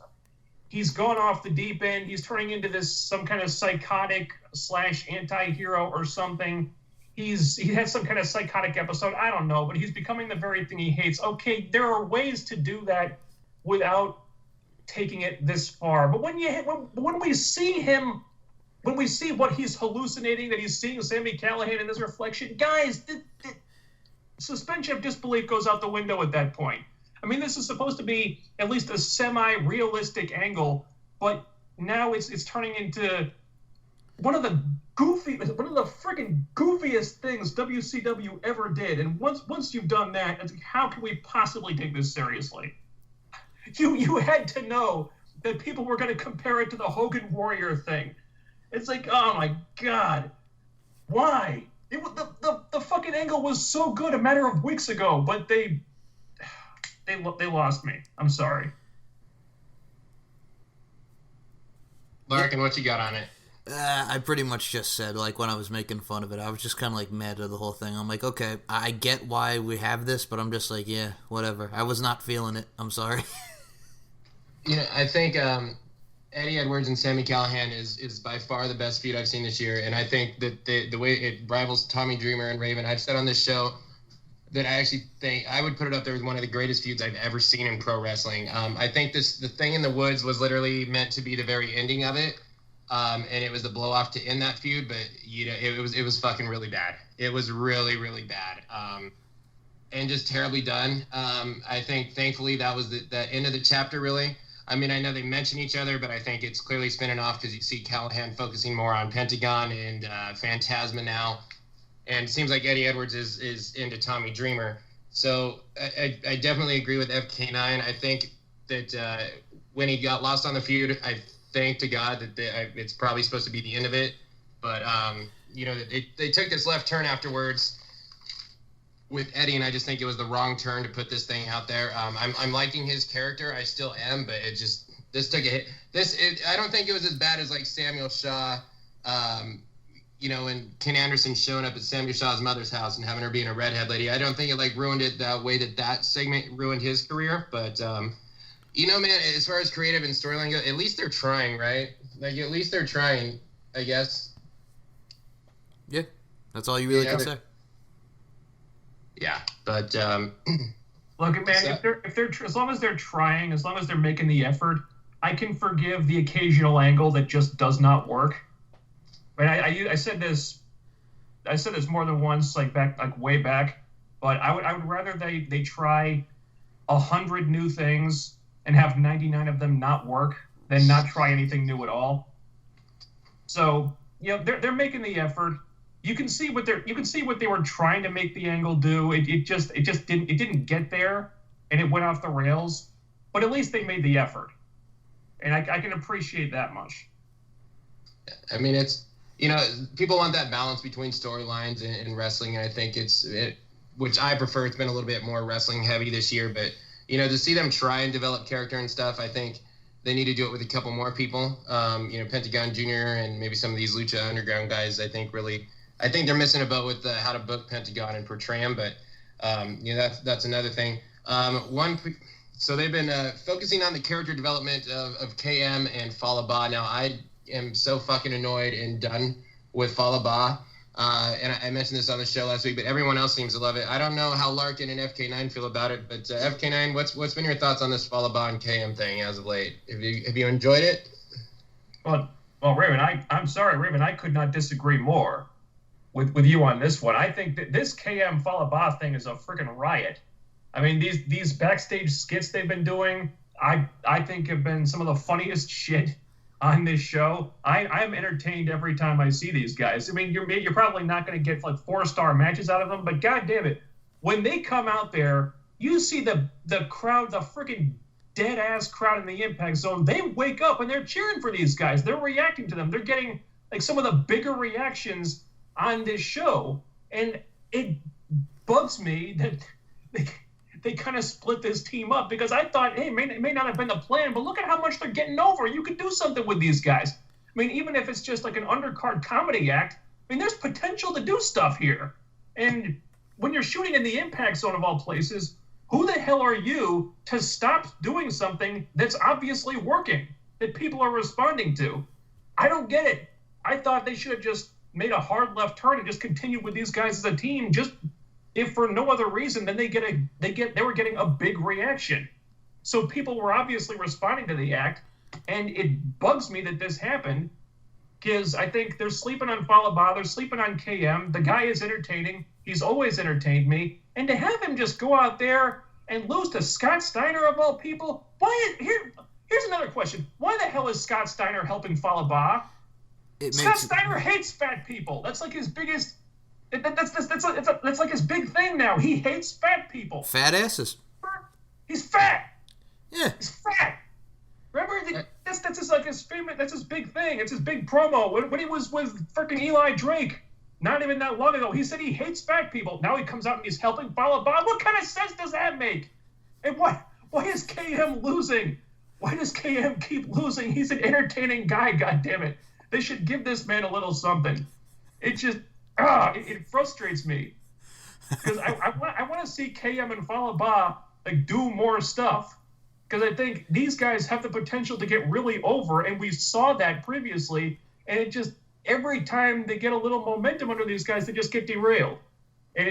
gone off the deep end. He's turning into some kind of psychotic / anti-hero or something. He had some kind of psychotic episode. I don't know, but he's becoming the very thing he hates. Okay, there are ways to do that without taking it this far. But when we see what he's hallucinating, that he's seeing Sami Callihan in this reflection, guys, the suspension of disbelief goes out the window at that point. I mean, this is supposed to be at least a semi-realistic angle, but now it's turning into one of the freaking goofiest things WCW ever did. And once you've done that, it's like, how can we possibly take this seriously? You had to know that people were going to compare it to the Hogan Warrior thing. It's like, oh my God, why? The fucking angle was so good a matter of weeks ago, but they lost me. I'm sorry. Larkin, what you got on it? I pretty much just said, like, when I was making fun of it, I was just kind of, like, mad at the whole thing. I'm like, okay, I get why we have this, but I'm just like, yeah, whatever. I was not feeling it. I'm sorry. I think Eddie Edwards and Sami Callihan is by far the best feud I've seen this year, and I think that the way it rivals Tommy Dreamer and Raven, I've said on this show that I actually think I would put it up there as one of the greatest feuds I've ever seen in pro wrestling. I think the thing in the woods was literally meant to be the very ending of it. And it was the blow off to end that feud, but it was fucking really bad. It was really, really bad, and just terribly done. I think thankfully that was the end of the chapter. Really, I mean, I know they mention each other, but I think it's clearly spinning off because you see Callihan focusing more on Pentagon and Fantasma now, and it seems like Eddie Edwards is into Tommy Dreamer. So I definitely agree with FK9. I think that when he got lost on the feud, I thank to God that it's probably supposed to be the end of it, but they took this left turn afterwards with Eddie, and I just think it was the wrong turn to put this thing out there. I'm liking his character, I still am, but this took a hit. I don't think it was as bad as like Samuel Shaw, and Ken Anderson showing up at Samuel Shaw's mother's house and having her being a redhead lady. I don't think it like ruined it that way that segment ruined his career, but. Man, as far as creative and storyline go, at least they're trying, right? Like, at least they're trying, I guess. Yeah, that's all you really can say. Yeah, but look, man, if they're as long as they're trying, as long as they're making the effort, I can forgive the occasional angle that just does not work. I said this more than once, like way back, but I would rather they try 100 new things and have 99 of them not work than not try anything new at all. So, you know, they're making the effort. You can see what they were trying to make the angle do. It didn't get there, and it went off the rails. But at least they made the effort, and I can appreciate that much. I mean, it's, you know, people want that balance between storylines and wrestling, and I think which I prefer. It's been a little bit more wrestling heavy this year, but, you know, to see them try and develop character and stuff, I think they need to do it with a couple more people. You know, Pentagon Jr. and maybe some of these Lucha Underground guys, I think they're missing a boat with how to book Pentagon and portray him, but, you know, that's another thing. So they've been focusing on the character development of KM and FollowBA. Now, I am so fucking annoyed and done with FollowBA. And I mentioned this on the show last week, but everyone else seems to love it. I don't know how Larkin and FK9 feel about it, but FK9, what's been your thoughts on this FollowBA and KM thing as of late? Have you enjoyed it? Well, Raven, I'm sorry, Raven, I could not disagree more with you on this one. I think that this KM FollowBA thing is a freaking riot. I mean, these backstage skits they've been doing, I think have been some of the funniest shit on this show. I'm entertained every time I see these guys. I mean, you're probably not going to get like 4-star matches out of them, but god damn it, when they come out there, you see the crowd, the freaking dead ass crowd in the Impact Zone. They wake up and they're cheering for these guys. They're reacting to them. They're getting like some of the bigger reactions on this show, and it bugs me that they kind of split this team up, because I thought, hey, it may not have been the plan, but look at how much they're getting over. You could do something with these guys. I mean, even if it's just like an undercard comedy act, I mean, there's potential to do stuff here. And when you're shooting in the Impact Zone of all places, who the hell are you to stop doing something that's obviously working, that people are responding to? I don't get it. I thought they should have just made a hard left turn and just continued with these guys as a team, just if for no other reason than they were getting a big reaction. So people were obviously responding to the act, and it bugs me that this happened, because I think they're sleeping on FollowBA, they're sleeping on KM. The guy is entertaining. He's always entertained me. And to have him just go out there and lose to Scott Steiner of all people, here's another question. Why the hell is Scott Steiner helping FollowBA? Scott Steiner hates fat people. That's like his biggest... That's like his big thing now. He hates fat people. Fat asses. He's fat. Yeah. He's fat. Remember, that's his big thing. It's his big promo. When he was with freaking Eli Drake, not even that long ago, he said he hates fat people. Now he comes out and he's helping FollowBA. What kind of sense does that make? And why is KM losing? Why does KM keep losing? He's an entertaining guy, goddammit. They should give this man a little something. It just... it frustrates me, because I want to see KM and FollowBA like do more stuff, because I think these guys have the potential to get really over, and we saw that previously, and it just every time they get a little momentum under these guys, they just get derailed, and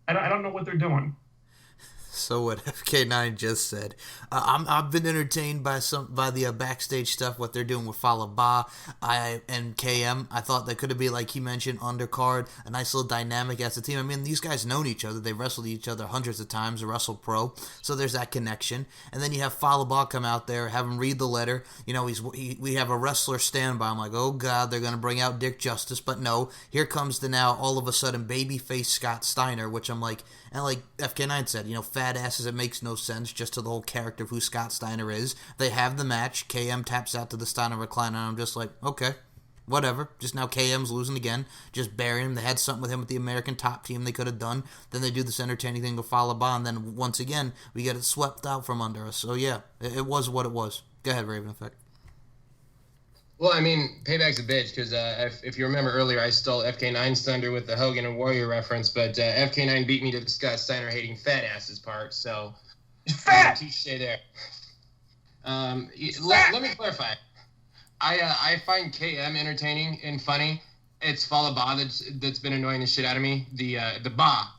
I don't know what they're doing. So what FK9 just said. I've been entertained by the backstage stuff, what they're doing with FollowBA and KM. I thought that could have been, like he mentioned, undercard, a nice little dynamic as a team. I mean, these guys known each other. They wrestled each other hundreds of times, Wrestle Pro, so there's that connection. And then you have FollowBA come out there, have him read the letter. You know, we have a wrestler standby. I'm like, oh God, they're going to bring out Dick Justice. But no, here comes the now all of a sudden babyface Scott Steiner, which I'm like, and like FK9 said, you know, fat asses, it makes no sense just to the whole character of who Scott Steiner is. They have the match. KM taps out to the Steiner recliner, and I'm just like, okay, whatever. Just now KM's losing again. Just bury him. They had something with him with the American Top Team they could have done. Then they do this entertaining thing with FollowBA, and then once again, we get it swept out from under us. So yeah, it was what it was. Go ahead, Raven Effect. Well, I mean, Payback's a bitch, because if you remember earlier, I stole FK9's thunder with the Hogan and Warrior reference, but FK9 beat me to the Scott Steiner hating fat asses part, so... Fat! Touche there. Let me clarify. I find KM entertaining and funny. It's FollowBA that's been annoying the shit out of me. The ba,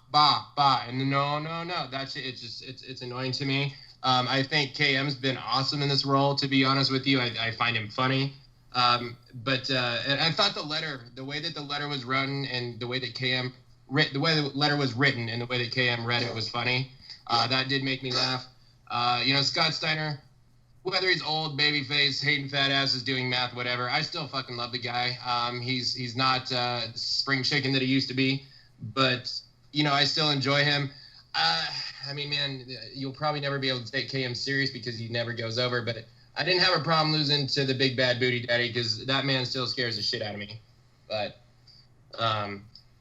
and the no, that's it. It's annoying to me. I think KM's been awesome in this role, to be honest with you. I find him funny. But I thought the way that the letter was written and the way that the way the letter was written and the way that KM read it was funny. That did make me laugh. Scott Steiner, whether he's old, babyface, hating fat asses, doing math, whatever, I still fucking love the guy. He's not spring chicken that he used to be, but, I still enjoy him. Man, you'll probably never be able to take KM serious because he never goes over, but I didn't have a problem losing to the big bad booty daddy because that man still scares the shit out of me. But,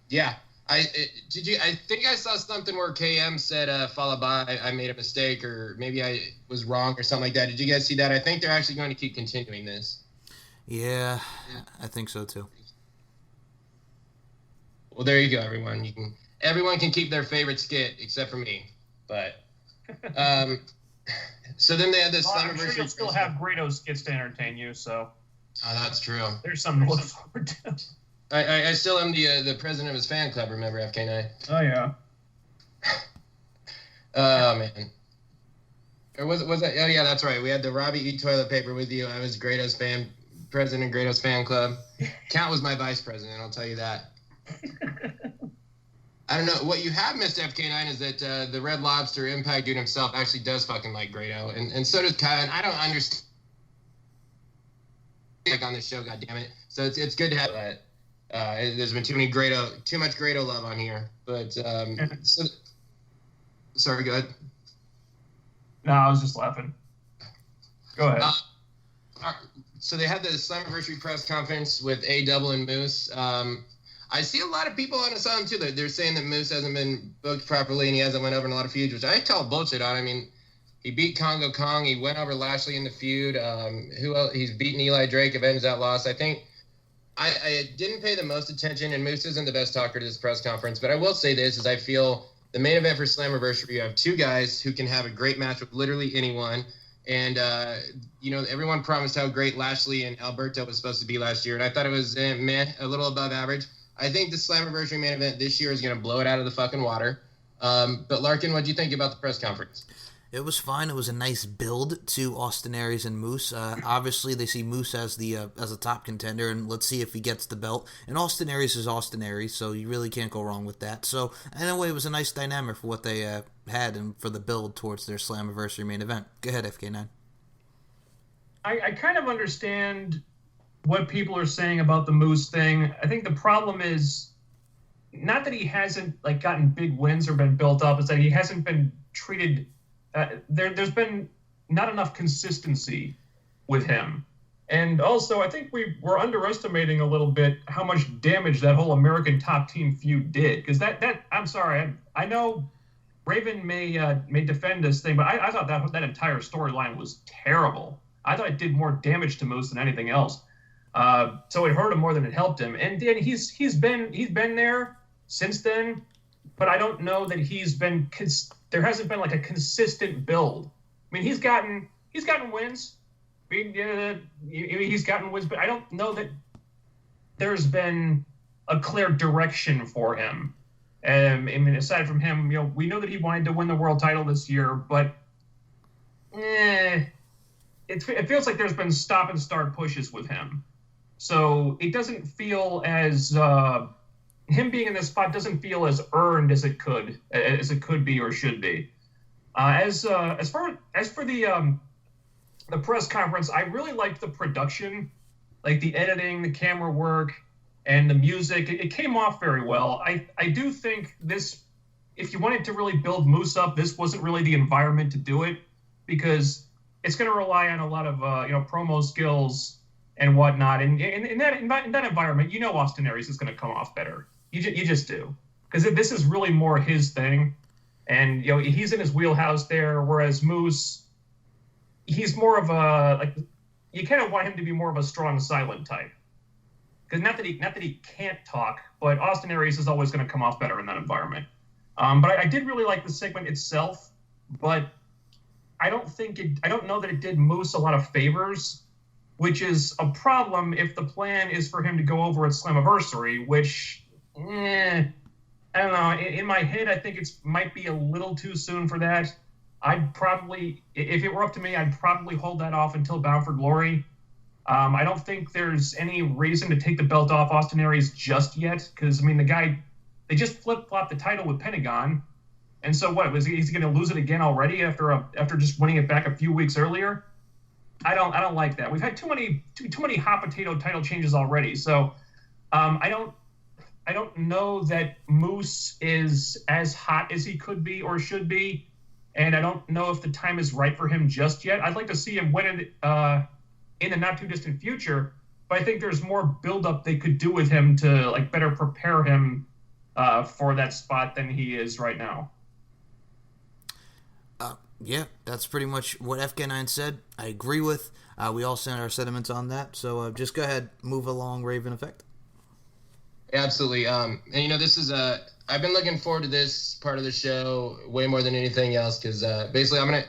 yeah. I think I saw something where KM said, "FollowBA, I made a mistake," or maybe I was wrong or something like that. Did you guys see that? I think they're actually going to keep continuing this. Yeah, I think so too. Well, there you go, everyone. Everyone can keep their favorite skit except for me. But so then they had this. I'm sure you'll still have Grado skits to entertain you. So. Oh, that's true. There's something to look forward to. I still am the president of his fan club, remember, FK9? Oh, yeah. Oh, man. Or was that? Oh, yeah, that's right. We had the Robbie eat toilet paper with you. I was Grado's president of Grado's fan club. Count was my vice president, I'll tell you that. I don't know. What you have missed, FK9, is that the Red Lobster Impact dude himself actually does fucking like Grado. And so does Kyle. And I don't understand on this show, goddammit. So it's good to have that. There's been too much Grado love on here, but sorry, go ahead. No, I was just laughing. Go ahead. So they had the Slammiversary press conference with A-Double and Moose. I see a lot of people on Asylum too. They're saying that Moose hasn't been booked properly and he hasn't went over in a lot of feuds, which I call bullshit on. I mean, he beat Congo Kong. He went over Lashley in the feud. Who else? He's beaten Eli Drake, avenged that loss. I think. I didn't pay the most attention, and Moose isn't the best talker to this press conference, but I will say this, is I feel the main event for Slammiversary, you have two guys who can have a great match with literally anyone, and, everyone promised how great Lashley and Alberto was supposed to be last year, and I thought it was a little above average. I think the Slammiversary main event this year is going to blow it out of the fucking water. But Larkin, what do you think about the press conference? It was fine. It was a nice build to Austin Aries and Moose. Obviously, they see Moose as a top contender, and let's see if he gets the belt. And Austin Aries is Austin Aries, so you really can't go wrong with that. So, in a way, it was a nice dynamic for what they had and for the build towards their Slammiversary main event. Go ahead, FK9. I kind of understand what people are saying about the Moose thing. I think the problem is not that he hasn't gotten big wins or been built up, it's that he hasn't been treated. There's been not enough consistency with him. And also, I think we're underestimating a little bit how much damage that whole American Top Team feud did. Because that I'm sorry, I know Raven may defend this thing, but I thought that entire storyline was terrible. I thought it did more damage to Moose than anything else. So it hurt him more than it helped him. And then he's been there since then, but I don't know that there hasn't been a consistent build. I mean, he's gotten wins. He's gotten wins, but I don't know that there's been a clear direction for him. I mean, aside from him, we know that he wanted to win the world title this year, but it feels like there's been stop and start pushes with him. So it doesn't feel as him being in this spot doesn't feel as earned as it could be or should be. As for the press conference, I really liked the production, the editing, the camera work, and the music. It came off very well. I do think this, if you wanted to really build Moose up, this wasn't really the environment to do it, because it's going to rely on a lot of promo skills and whatnot. And in that environment, Austin Aries is going to come off better. You just do, because this is really more his thing, and he's in his wheelhouse there. Whereas Moose, he's more of a you kind of want him to be more of a strong silent type, because not that he can't talk, but Austin Aries is always going to come off better in that environment. But I did really like the segment itself, but I don't know that it did Moose a lot of favors, which is a problem if the plan is for him to go over at Slammiversary, which, I don't know. In my head, I think it might be a little too soon for that. I'd probably, if it were up to me, I'd probably hold that off until Bound for Glory. I don't think there's any reason to take the belt off Austin Aries just yet, because, I mean, the guy, they just flip-flopped the title with Pentagon. And so what, is he going to lose it again already after just winning it back a few weeks earlier? I don't like that. We've had too many hot potato title changes already. So I don't know that Moose is as hot as he could be or should be, and I don't know if the time is right for him just yet. I'd like to see him win it in the not too distant future, but I think there's more build-up they could do with him to like better prepare him for that spot than he is right now. Yeah, that's pretty much what FK9 said. I agree with. We all sent our sentiments on that. So just go ahead, move along, Raven Effect. Absolutely. And this is I've been looking forward to this part of the show way more than anything else, because basically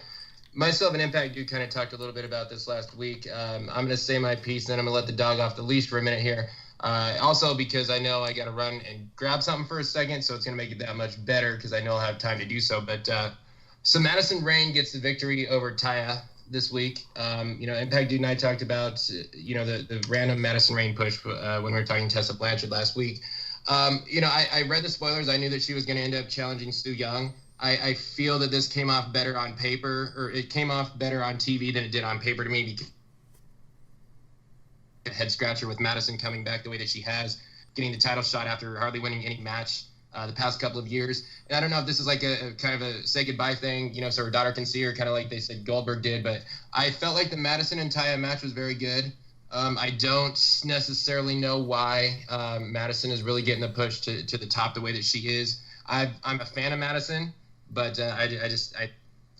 myself and Impact Dude kind of talked a little bit about this last week. I'm gonna say my piece, and then I'm gonna let the dog off the leash for a minute here. Also because I know I gotta run and grab something for a second, so it's gonna make it that much better because I know I'll have time to do so. But so Madison Rayne gets the victory over Taya this week. Impact Dude and I talked about, the random Madison Rayne push when we were talking Tessa Blanchard last week. I read the spoilers. I knew that she was going to end up challenging Su Yung. I feel that this came off better on paper, or it came off better on TV than it did on paper to me, because a head scratcher with Madison coming back the way that she has, getting the title shot after hardly winning any match the past couple of years. And I don't know if this is like a kind of a say goodbye thing, so her daughter can see her, kind of like they said Goldberg did. But I felt like the Madison and Taya match was very good. I don't necessarily know why Madison is really getting the push to the top the way that she is. I'm a fan of Madison, but I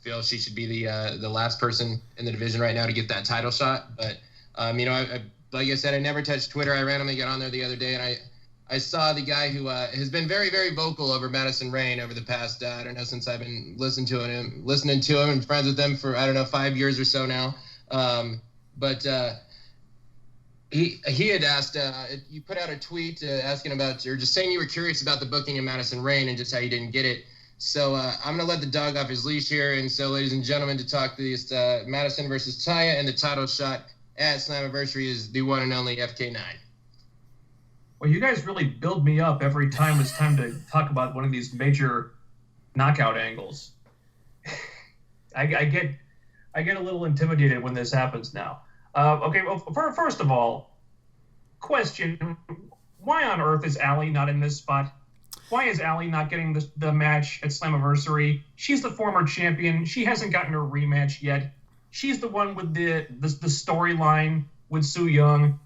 feel she should be the last person in the division right now to get that title shot. But like I said, I never touched Twitter. I randomly got on there the other day, and I saw the guy who has been very, very vocal over Madison Rayne over the past, since I've been listening to him and friends with him for, 5 years or so now. But he had asked, you put out a tweet asking about, or just saying you were curious about the booking of Madison Rayne and just how you didn't get it. So I'm going to let the dog off his leash here. And so, ladies and gentlemen, to talk this Madison versus Taya and the title shot at Slammiversary is the one and only FK9. Well, you guys really build me up every time it's time to talk about one of these major knockout angles. I get a little intimidated when this happens now. Okay, well, first of all, question: why on earth is Allie not in this spot? Why is Allie not getting the match at Slammiversary? She's the former champion. She hasn't gotten her rematch yet. She's the one with the storyline with Su Yung.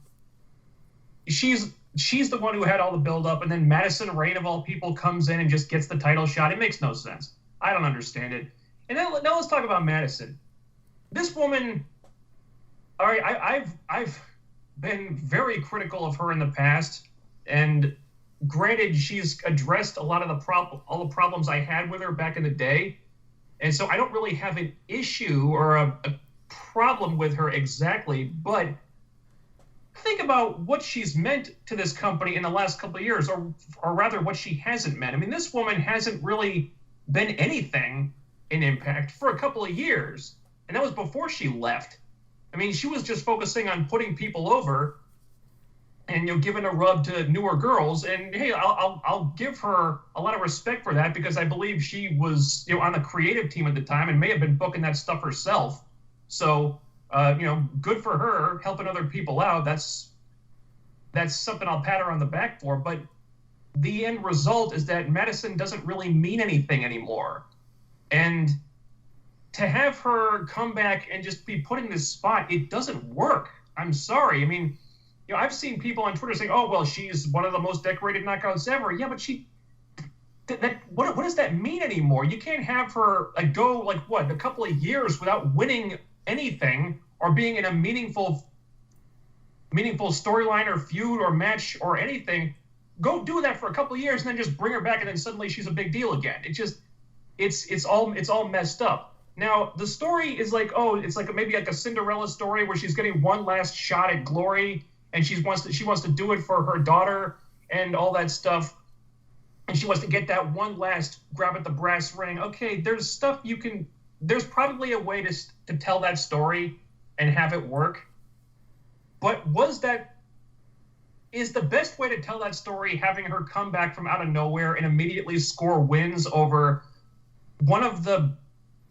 She's the one who had all the build-up, and then Madison Rayne, of all people, comes in and just gets the title shot. It makes no sense. I don't understand it. And then now let's talk about Madison. This woman, all right, I've been very critical of her in the past, and granted, she's addressed a lot of all the problems I had with her back in the day, and so I don't really have an issue or a problem with her exactly, but think about what she's meant to this company in the last couple of years, or rather what she hasn't meant. I mean, this woman hasn't really been anything in Impact for a couple of years, and that was before she left. I mean, she was just focusing on putting people over and giving a rub to newer girls. And hey, I'll give her a lot of respect for that, because I believe she was on the creative team at the time and may have been booking that stuff herself. So good for her helping other people out. That's something I'll pat her on the back for. But the end result is that Madison doesn't really mean anything anymore. And to have her come back and just be put in this spot, it doesn't work. I'm sorry. I mean, I've seen people on Twitter saying, "Oh, well, she's one of the most decorated knockouts ever." Yeah, but what does that mean anymore? You can't have her go a couple of years without winning anything or being in a meaningful storyline or feud or match or anything. Go do that for a couple of years and then just bring her back, and then suddenly she's a big deal again. It's all messed up. Now the story is it's maybe a Cinderella story where she's getting one last shot at glory, and she wants to do it for her daughter and all that stuff, and she wants to get that one last grab at the brass ring. Okay, there's stuff there's probably a way to tell that story and have it work. But is the best way to tell that story having her come back from out of nowhere and immediately score wins over one of the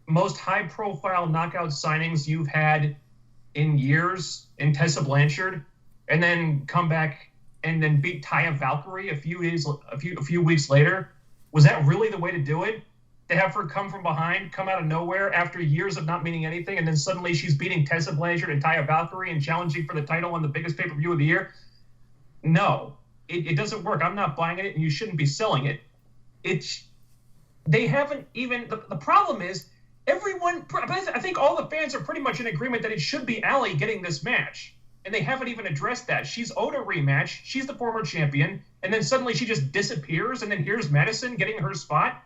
most high-profile knockout signings you've had in years in Tessa Blanchard, and then come back and then beat Taya Valkyrie a few weeks later? Was that really the way to do it? To have her come from behind, come out of nowhere after years of not meaning anything, and then suddenly she's beating Tessa Blanchard and Taya Valkyrie and challenging for the title on the biggest pay-per-view of the year? No, it doesn't work. I'm not buying it, and you shouldn't be selling it. They haven't even. The problem is everyone. I think all the fans are pretty much in agreement that it should be Allie getting this match, and they haven't even addressed that. She's owed a rematch. She's the former champion, and then suddenly she just disappears, and then here's Madison getting her spot.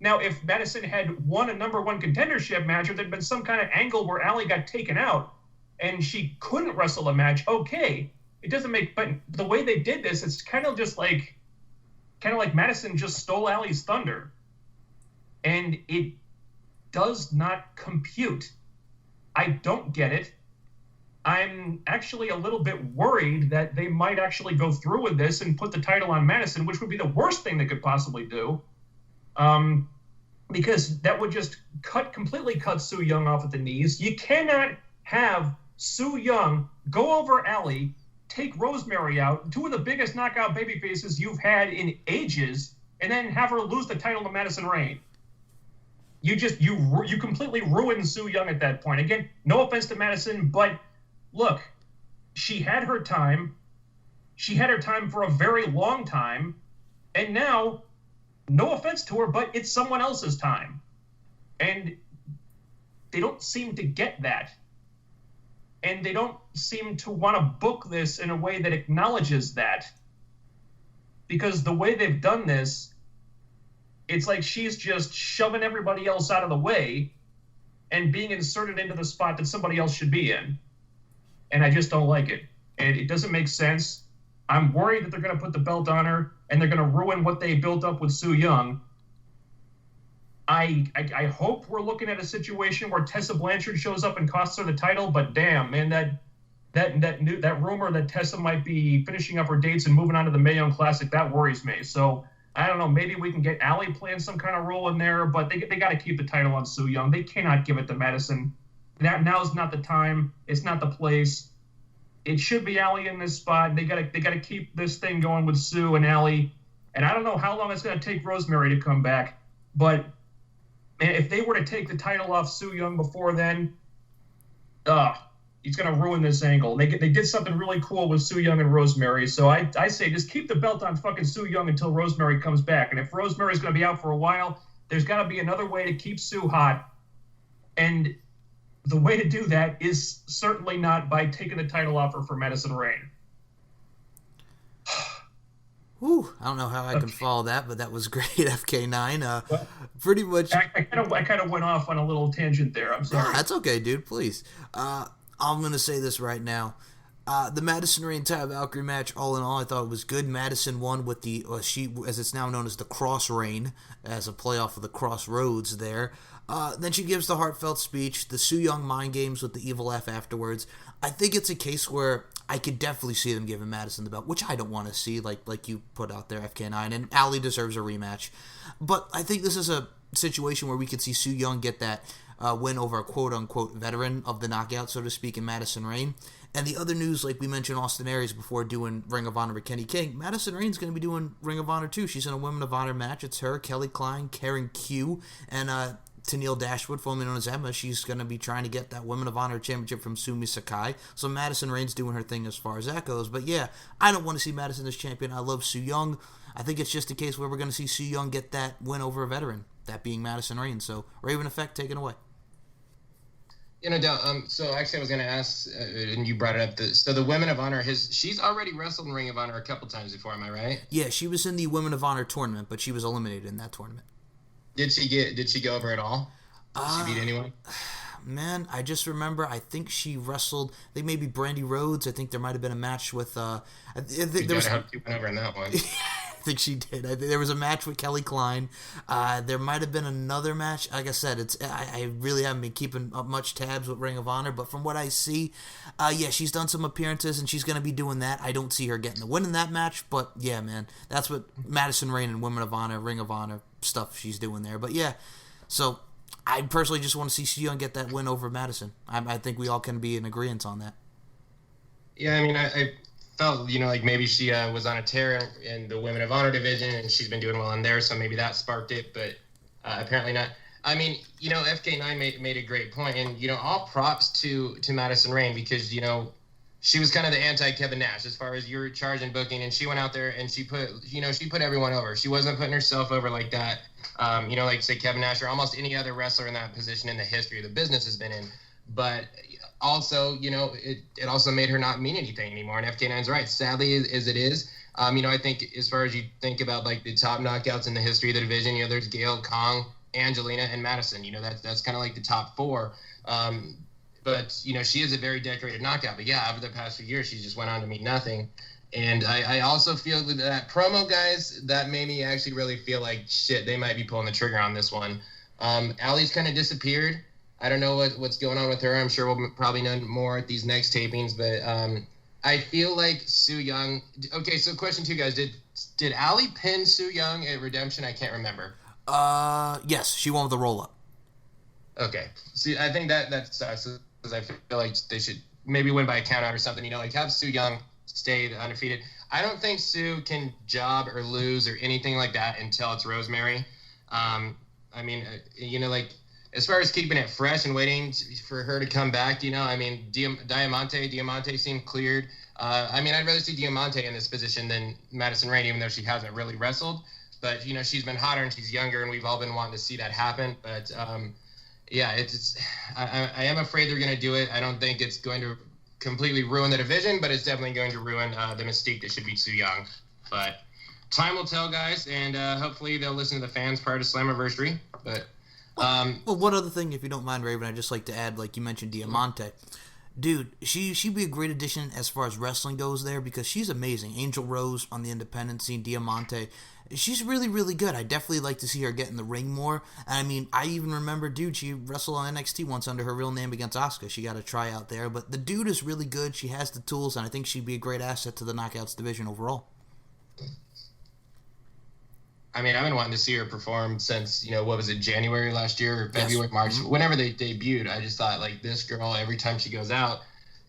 Now, if Madison had won a number one contendership match, or there'd been some kind of angle where Allie got taken out and she couldn't wrestle a match, okay. It doesn't make, but the way they did this, it's kind of like Madison just stole Allie's thunder. And it does not compute. I don't get it. I'm actually a little bit worried that they might actually go through with this and put the title on Madison, which would be the worst thing they could possibly do. Because that would just completely cut Su Yung off at the knees. You cannot have Su Yung go over Allie, take Rosemary out, two of the biggest knockout babyfaces you've had in ages, and then have her lose the title to Madison Rayne. You completely ruin Su Yung at that point. Again, no offense to Madison, but look, she had her time. She had her time for a very long time, and now, no offense to her, but it's someone else's time. And they don't seem to get that. And they don't seem to want to book this in a way that acknowledges that. Because the way they've done this, it's like she's just shoving everybody else out of the way and being inserted into the spot that somebody else should be in. And I just don't like it. And it doesn't make sense. I'm worried that they're going to put the belt on her and they're going to ruin what they built up with Su Yung. I hope we're looking at a situation where Tessa Blanchard shows up and costs her the title, but damn, man, that rumor that Tessa might be finishing up her dates and moving on to the Mae Young Classic, that worries me. So I don't know, maybe we can get Allie playing some kind of role in there, but they got to keep the title on Su Yung. They cannot give it to Madison. Now's not the time. It's not the place. It should be Allie in this spot. They got to keep this thing going with Sue and Allie. And I don't know how long it's going to take Rosemary to come back, but if they were to take the title off Su Yung before then, it's going to ruin this angle. They did something really cool with Su Yung and Rosemary, so I say just keep the belt on fucking Su Yung until Rosemary comes back. And if Rosemary's going to be out for a while, there's got to be another way to keep Sue hot. And the way to do that is certainly not by taking the title off her for Madison Rayne. Whew, I don't know how I can follow that, but that was great, FK9. Pretty much. I kind of went off on a little tangent there. I'm sorry. No, that's okay, dude. Please. I'm gonna say this right now. The Madison Rayne Taya Valkyrie match, all in all, I thought it was good. Madison won with the as it's now known as the Cross Reign, as a playoff of the Crossroads there. Then she gives the heartfelt speech, the Su Yung mind games with the evil F afterwards. I think it's a case where I could definitely see them giving Madison the belt, which I don't want to see, like you put out there, FK9, and Allie deserves a rematch. But I think this is a situation where we could see Su Yung get that win over a quote-unquote veteran of the knockout, so to speak, in Madison Rayne. And the other news, like we mentioned Austin Aries before doing Ring of Honor with Kenny King, Madison Rayne's going to be doing Ring of Honor too. She's in a Women of Honor match. It's her, Kelly Klein, Karen Q, and Tennille Dashwood, formerly known as Emma. She's going to be trying to get that Women of Honor championship from Sumi Sakai. So Madison Rayne's doing her thing as far as that goes. But yeah, I don't want to see Madison as champion. I love Su Yung. I think it's just a case where we're going to see Su Yung get that win over a veteran, that being Madison Rayne. So Raven Effect, take it away. No doubt. So actually I was going to ask, and you brought it up, so the Women of Honor, she's already wrestled in Ring of Honor a couple times before, am I right? Yeah, she was in the Women of Honor tournament, but she was eliminated in that tournament. Did she go over at all? Did she beat anyone? Man, I just remember, I think she wrestled, I think maybe Brandy Rhodes. I think there might have been a match with, there was have two went over in that one. think she did. There was a match with Kelly Klein. There might have been another match. Like I said, I really haven't been keeping up much tabs with Ring of Honor, but from what I see, yeah, she's done some appearances, and she's going to be doing that. I don't see her getting the win in that match, but yeah, man, that's what Madison Rayne and Women of Honor, Ring of Honor stuff she's doing there. But yeah, so I personally just want to see Su Yung get that win over Madison. I think we all can be in agreement on that. Yeah, I mean, I felt, like maybe she was on a tear in the Women of Honor division, and she's been doing well in there, so maybe that sparked it, but apparently not. I mean, FK9 made a great point, and, all props to Madison Rayne, because, she was kind of the anti-Kevin Nash as far as your charge and booking, and she went out there and she put everyone over. She wasn't putting herself over like that, like, say, Kevin Nash or almost any other wrestler in that position in the history of the business has been in. But also, it also made her not mean anything anymore. And FK9's right. Sadly, as it is, I think as far as you think about like the top knockouts in the history of the division, there's Gail, Kong, Angelina, and Madison. That's kind of like the top four. But she is a very decorated knockout. But yeah, over the past few years, she just went on to mean nothing. And I also feel that promo, guys, that made me actually really feel like shit. They might be pulling the trigger on this one. Allie's kind of disappeared. I don't know what's going on with her. I'm sure we'll probably know more at these next tapings, but I feel like Su Yung. Okay, so question 2, guys: Did Allie pin Su Yung at Redemption? I can't remember. Yes, she won with the roll up. Okay, see, I think that sucks because I feel like they should maybe win by a count out or something. Like have Su Yung stay undefeated. I don't think Sue can job or lose or anything like that until it's Rosemary. I mean, like. As far as keeping it fresh and waiting for her to come back, I mean, Diamante seemed cleared. I mean, I'd rather see Diamante in this position than Madison Rayne, even though she hasn't really wrestled. But, she's been hotter and she's younger, and we've all been wanting to see that happen. But, yeah, I am afraid they're going to do it. I don't think it's going to completely ruin the division, but it's definitely going to ruin the mystique that should be Su Yung. But time will tell, guys, and hopefully they'll listen to the fans prior to Slammiversary. But... well, one other thing, if you don't mind, Raven, I'd just like to add, like you mentioned, Diamante. Dude, she'd be a great addition as far as wrestling goes there, because she's amazing. Angel Rose on the independent scene, Diamante. She's really, really good. I definitely like to see her get in the ring more. And I mean, I even remember, dude, she wrestled on NXT once under her real name against Asuka. She got a tryout there. But the dude is really good. She has the tools, and I think she'd be a great asset to the Knockouts division overall. I mean, I've been wanting to see her perform since, what was it, January last year or February, March, whenever they debuted. I just thought, like, this girl, every time she goes out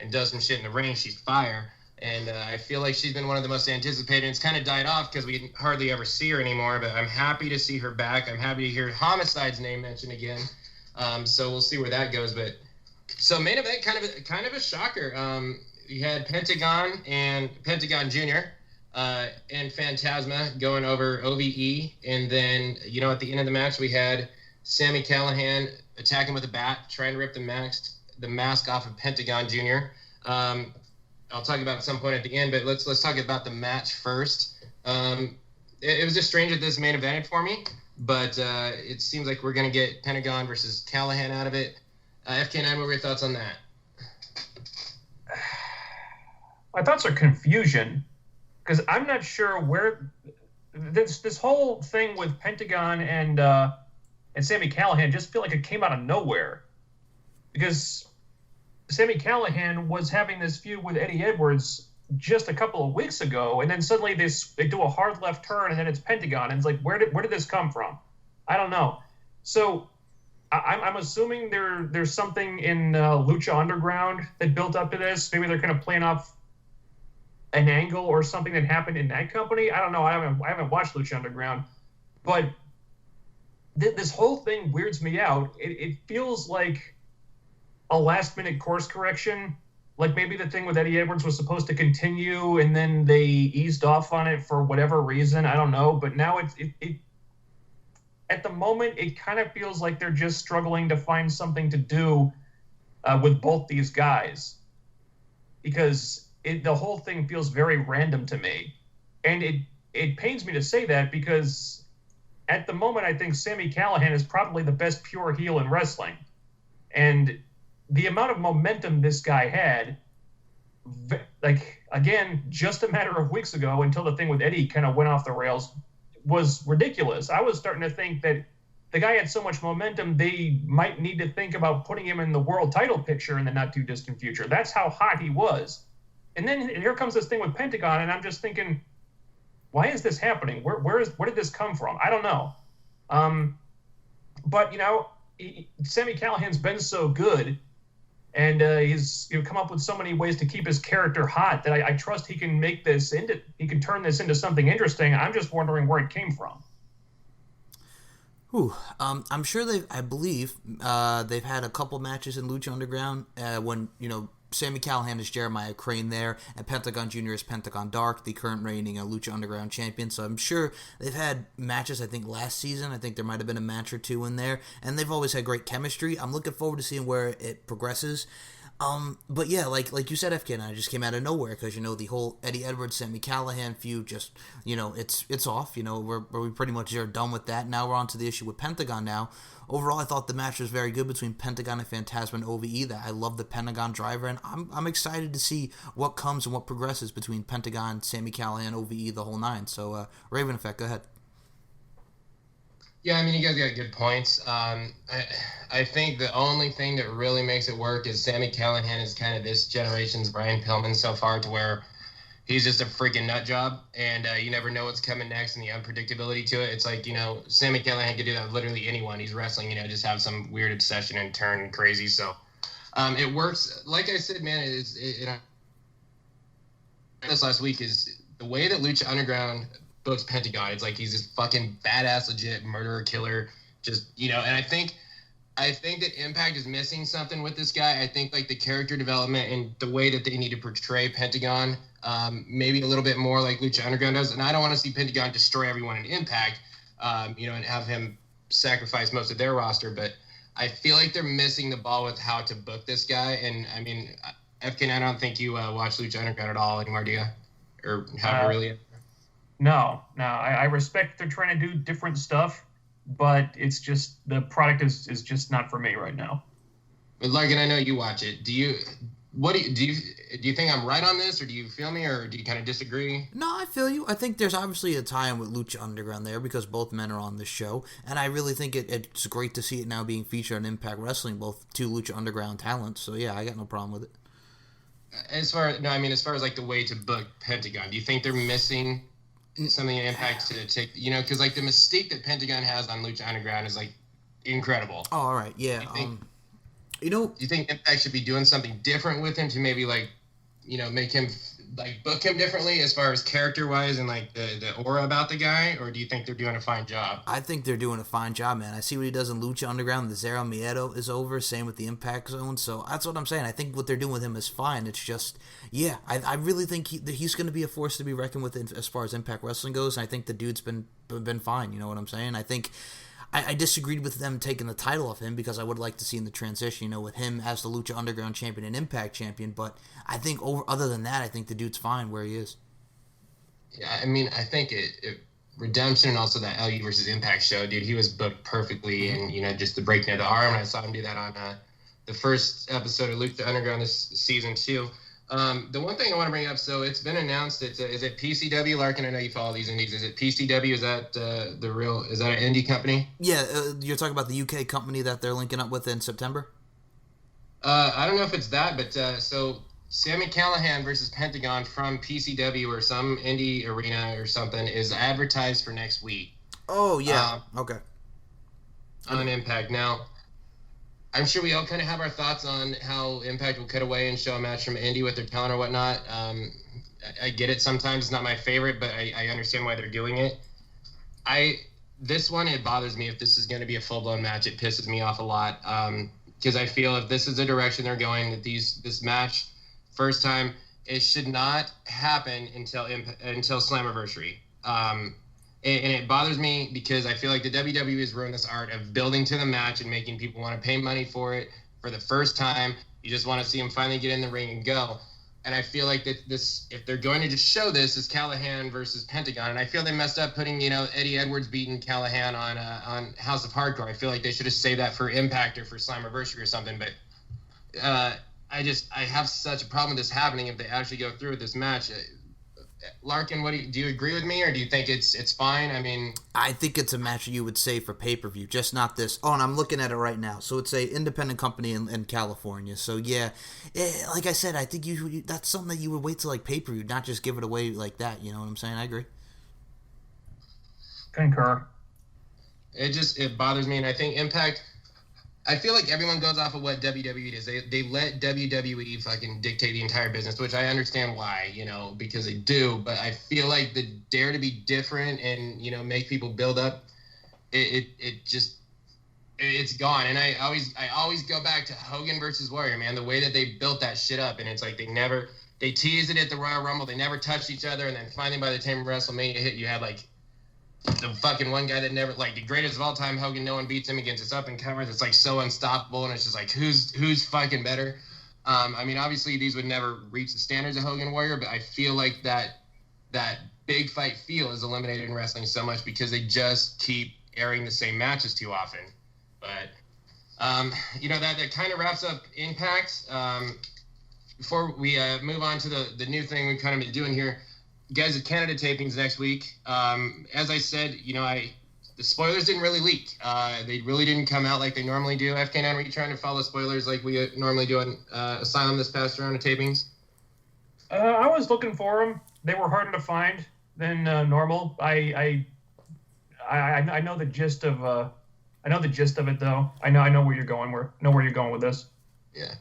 and does some shit in the ring, she's fire. And I feel like she's been one of the most anticipated. It's kind of died off because we hardly ever see her anymore, but I'm happy to see her back. I'm happy to hear Homicide's name mentioned again. So we'll see where that goes. But so main event, kind of a shocker. You had Pentagon and Pentagon Jr., and Fantasma going over OVE, and then at the end of the match we had Sami Callihan attacking with a bat, trying to rip the mask off of Pentagon Jr. I'll talk about it at some point at the end, but let's talk about the match first. It was just strange that this main evented for me, but it seems like we're gonna get Pentagon versus Callihan out of it. FK9, what were your thoughts on that? My thoughts are confusion. Because I'm not sure where this whole thing with Pentagon and Sami Callihan just feel like it came out of nowhere. Because Sami Callihan was having this feud with Eddie Edwards just a couple of weeks ago, and then suddenly they do a hard left turn, and then it's Pentagon, and it's like, where did this come from? I don't know. So I'm assuming there's something in Lucha Underground that built up to this. Maybe they're kind of playing off an angle or something that happened in that company. I don't know. I haven't watched Lucha Underground, but this whole thing weirds me out. It feels like a last minute course correction. Like maybe the thing with Eddie Edwards was supposed to continue and then they eased off on it for whatever reason. I don't know. But now it at the moment, it kind of feels like they're just struggling to find something to do with both these guys, because the whole thing feels very random to me. And it pains me to say that, because at the moment, I think Sami Callihan is probably the best pure heel in wrestling. And the amount of momentum this guy had like, again, just a matter of weeks ago, until the thing with Eddie kind of went off the rails, was ridiculous. I was starting to think that the guy had so much momentum, they might need to think about putting him in the world title picture in the not too distant future. That's how hot he was. And then here comes this thing with Pentagon, and I'm just thinking, why is this happening? Where did this come from? I don't know. But, you know, Sami Callihan's been so good, and he's come up with so many ways to keep his character hot that I trust he can turn this into something interesting. I'm just wondering where it came from. I'm sure I believe they've had a couple matches in Lucha Underground when, you know, Sami Callihan is Jeremiah Crane there, and Pentagon Jr. is Pentagon Dark, the current reigning Lucha Underground champion. So I'm sure they've had matches, I think, last season. I think there might have been a match or two in there, and they've always had great chemistry. I'm looking forward to seeing where it progresses. But yeah, like you said, FK, I just came out of nowhere because, you know, the whole Eddie Edwards, Sami Callihan feud just, you know, it's off. You know, we pretty much are done with that. Now we're on to the issue with Pentagon now. Overall, I thought the match was very good between Pentagon and Fantasma and OVE. That I love the Pentagon driver, and I'm excited to see what comes and what progresses between Pentagon, Sami Callihan, OVE, the whole nine. So, Raven Effect, go ahead. Yeah, I mean, you guys got good points. I think the only thing that really makes it work is Sami Callihan is kind of this generation's Brian Pillman so far, to where he's just a freaking nut job, and you never know what's coming next, and the unpredictability to it. It's like, you know, Sami Callihan could do that with literally anyone. He's wrestling, you know, just have some weird obsession and turn crazy. So it works. Like I said, man, this last week is the way that Lucha Underground books Pentagon. It's like he's this fucking badass, legit murderer, killer, just, you know. And I think that Impact is missing something with this guy. I think, like, the character development and the way that they need to portray Pentagon, maybe a little bit more like Lucha Underground does. And I don't want to see Pentagon destroy everyone in Impact, you know, and have him sacrifice most of their roster. But I feel like they're missing the ball with how to book this guy. And, I mean, FK, I don't think you watch Lucha Underground at all anymore, do you? Or have really? No. I respect they're trying to do different stuff, but it's just, the product is just not for me right now. But Larkin, I know you watch it. Do you think I'm right on this, or do you feel me, or do you kind of disagree? No, I feel you. I think there's obviously a tie-in with Lucha Underground there because both men are on this show, and I really think it's great to see it now being featured on Impact Wrestling, both two Lucha Underground talents. So yeah, I got no problem with it. As far as like the way to book Pentagon, do you think they're missing something in Impact to take, you know, because like the mystique that Pentagon has on Lucha Underground is like incredible. Oh, all right, yeah. Do you think Impact should be doing something different with him to maybe, like, you know, make him, like, book him differently as far as character wise and like the aura about the guy, or do you think they're doing a fine job? I think they're doing a fine job, man. I see what he does in Lucha Underground. The Cero Miedo is over. Same with the Impact Zone. So that's what I'm saying. I think what they're doing with him is fine. It's just, yeah, I really think he's going to be a force to be reckoned with as far as Impact Wrestling goes. And I think the dude's been fine. You know what I'm saying? I think I disagreed with them taking the title off him because I would like to see in the transition, you know, with him as the Lucha Underground champion and Impact champion. But I think other than that, I think the dude's fine where he is. Yeah, I mean, I think Redemption and also that LU versus Impact show, dude, he was booked perfectly, and, you know, just the breaking of the arm. And I saw him do that on the first episode of Lucha Underground this season too. The one thing I want to bring up, so it's been announced that is it PCW? Larkin, I know you follow these indies. Is it PCW? Is that is that an indie company? Yeah, you're talking about the UK company that they're linking up with in September? I don't know if it's that, but so Sami Callihan versus Pentagon from PCW or some indie arena or something is advertised for next week. Oh, yeah. Okay. On Impact. Now, I'm sure we all kind of have our thoughts on how Impact will cut away and show a match from Indy with their talent or whatnot. I get it sometimes. It's not my favorite, but I understand why they're doing it. This one, it bothers me if this is going to be a full-blown match. It pisses me off a lot because I feel if this is the direction they're going, that this match, first time, it should not happen until Slammiversary. And it bothers me because I feel like the WWE has ruined this art of building to the match and making people want to pay money for it for the first time. You just want to see them finally get in the ring and go. And I feel like that if they're going to just show this as Callihan versus Pentagon, and I feel they messed up putting, you know, Eddie Edwards beating Callihan on House of Hardcore. I feel like they should have saved that for Impact or for Slammiversary or something. But I have such a problem with this happening if they actually go through with this match. Larkin, do you agree with me, or do you think it's fine? I mean, I think it's a match you would say for pay-per-view, just not this. Oh, and I'm looking at it right now. So it's a independent company in California. So yeah, like I said, I think that's something that you would wait till like pay-per-view, not just give it away like that. You know what I'm saying? I agree. Concur. It bothers me, and I think Impact. I feel like everyone goes off of what WWE does. They let WWE fucking dictate the entire business, which I understand why, because they do. But I feel like the dare to be different and make people build up, it's gone. And I always go back to Hogan versus Warrior, man. The way that they built that shit up, and it's like they teased it at the Royal Rumble. They never touched each other, and then finally by the time WrestleMania hit, you had like the fucking one guy that never, like, the greatest of all time, Hogan, no one beats him against his up and comers. It's like so unstoppable, and it's just like who's fucking better. I mean, obviously these would never reach the standards of Hogan Warrior, but I feel like that big fight feel is eliminated in wrestling so much because they just keep airing the same matches too often. But that kind of wraps up Impact. Before we move on to the new thing we've kind of been doing here. Guys, at Canada tapings next week. As I said, the spoilers didn't really leak. They really didn't come out like they normally do. FK9, were you trying to follow spoilers like we normally do on Asylum this past round of tapings? I was looking for them. They were harder to find than normal. I know the gist of it though. I know where you're going. Know where you're going with this. Yeah,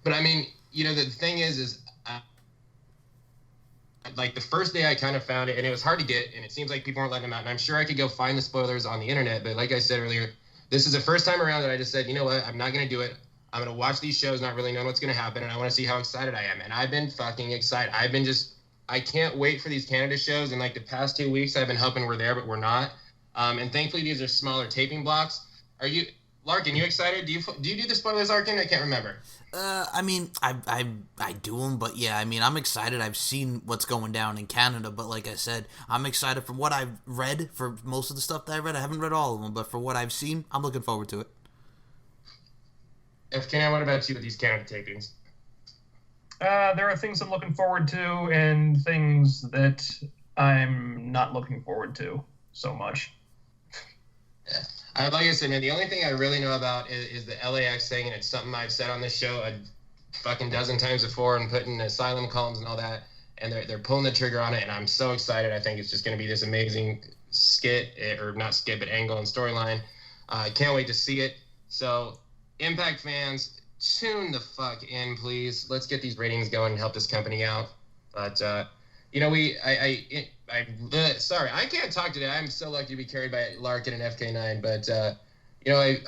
but I mean, the thing is. Like the first day I kind of found it, and it was hard to get, and it seems like people weren't letting them out. And I'm sure I could go find the spoilers on the internet, but like I said earlier, this is the first time around that I just said, you know what, I'm not going to do it. I'm going to watch these shows, not really knowing what's going to happen, and I want to see how excited I am. And I've been fucking excited. I can't wait for these Canada shows, and like the past 2 weeks, I've been hoping we're there, but we're not. And thankfully, these are smaller taping blocks. Larkin, you excited? Do you do the spoilers, Larkin? I can't remember. I mean, I do them, but yeah, I mean, I'm excited. I've seen what's going down in Canada, but like I said, I'm excited from what I've read, for most of the stuff that I read. I haven't read all of them, but for what I've seen, I'm looking forward to it. FK, what about you with these Canada tapings? There are things I'm looking forward to and things that I'm not looking forward to so much. Yeah. Like I said, man, the only thing I really know about is the LAX thing, and it's something I've said on this show a fucking dozen times before and put in Asylum columns and all that, and they're pulling the trigger on it, and I'm so excited. I think it's just going to be this amazing skit, or not skit, but angle and storyline. I can't wait to see it. So, Impact fans, tune the fuck in, please. Let's get these ratings going and help this company out. But, sorry, I can't talk today. I'm so lucky to be carried by Larkin and FK9. But,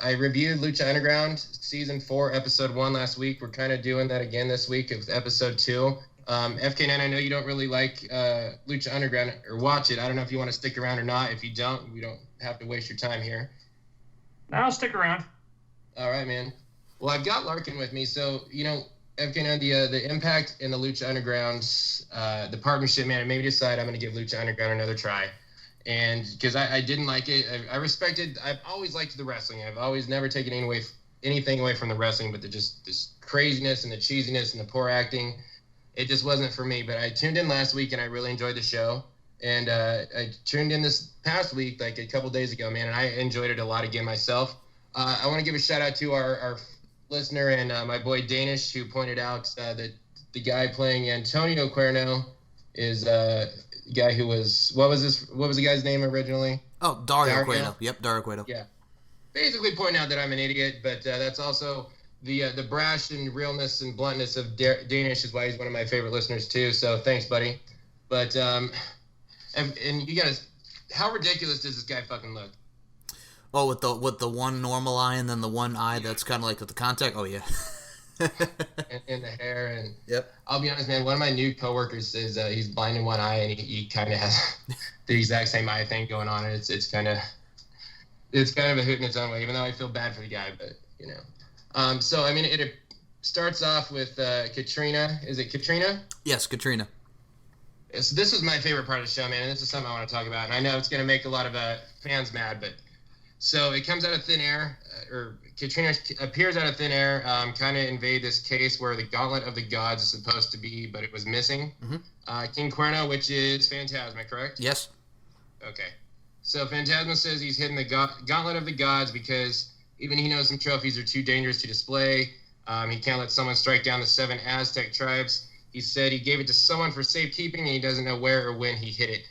I reviewed Lucha Underground Season 4, Episode 1 last week. We're kind of doing that again this week with Episode 2. FK9, I know you don't really like Lucha Underground or watch it. I don't know if you want to stick around or not. If you don't, we don't have to waste your time here. I'll stick around. All right, man. Well, I've got Larkin with me. So, FK9, the Impact and the Lucha Underground, the partnership, man, I made me decide I'm going to give Lucha Underground another try. And because I didn't like it, I've always liked the wrestling. I've always never taken anything away from the wrestling, but just this craziness and the cheesiness and the poor acting, it just wasn't for me. But I tuned in last week and I really enjoyed the show. And I tuned in this past week, like a couple days ago, man, and I enjoyed it a lot again myself. I want to give a shout out to our listener and my boy Danish, who pointed out that the guy playing Antonio Cuerno is the guy who was what was the guy's name originally? Oh, Dario Cueto. Yep, Dario Cueto. Yeah, basically pointing out that I'm an idiot, but that's also the brash and realness and bluntness of Danish is why he's one of my favorite listeners too. So thanks, buddy. But and you guys, how ridiculous does this guy fucking look? Oh, with the one normal eye and then the one eye that's kind of like with the contact. Oh yeah. and the hair and yep. I'll be honest, man. One of my new coworkers is he's blind in one eye and he kind of has the exact same eye thing going on. And it's kind of a hoot in its own way. Even though I feel bad for the guy, but So I mean, it starts off with Katrina. Is it Katrina? Yes, Katrina. So this is my favorite part of the show, man. And this is something I want to talk about. And I know it's going to make a lot of fans mad, but. So it comes out of thin air. Katrina appears out of thin air, kind of invade this case where the Gauntlet of the Gods is supposed to be, but it was missing. King Konnan, which is Fantasma, correct? Yes. Okay. So Fantasma says he's hidden the Gauntlet of the Gods because even he knows some trophies are too dangerous to display. He can't let someone strike down the 7 Aztec tribes. He said he gave it to someone for safekeeping, and he doesn't know where or when he hid it.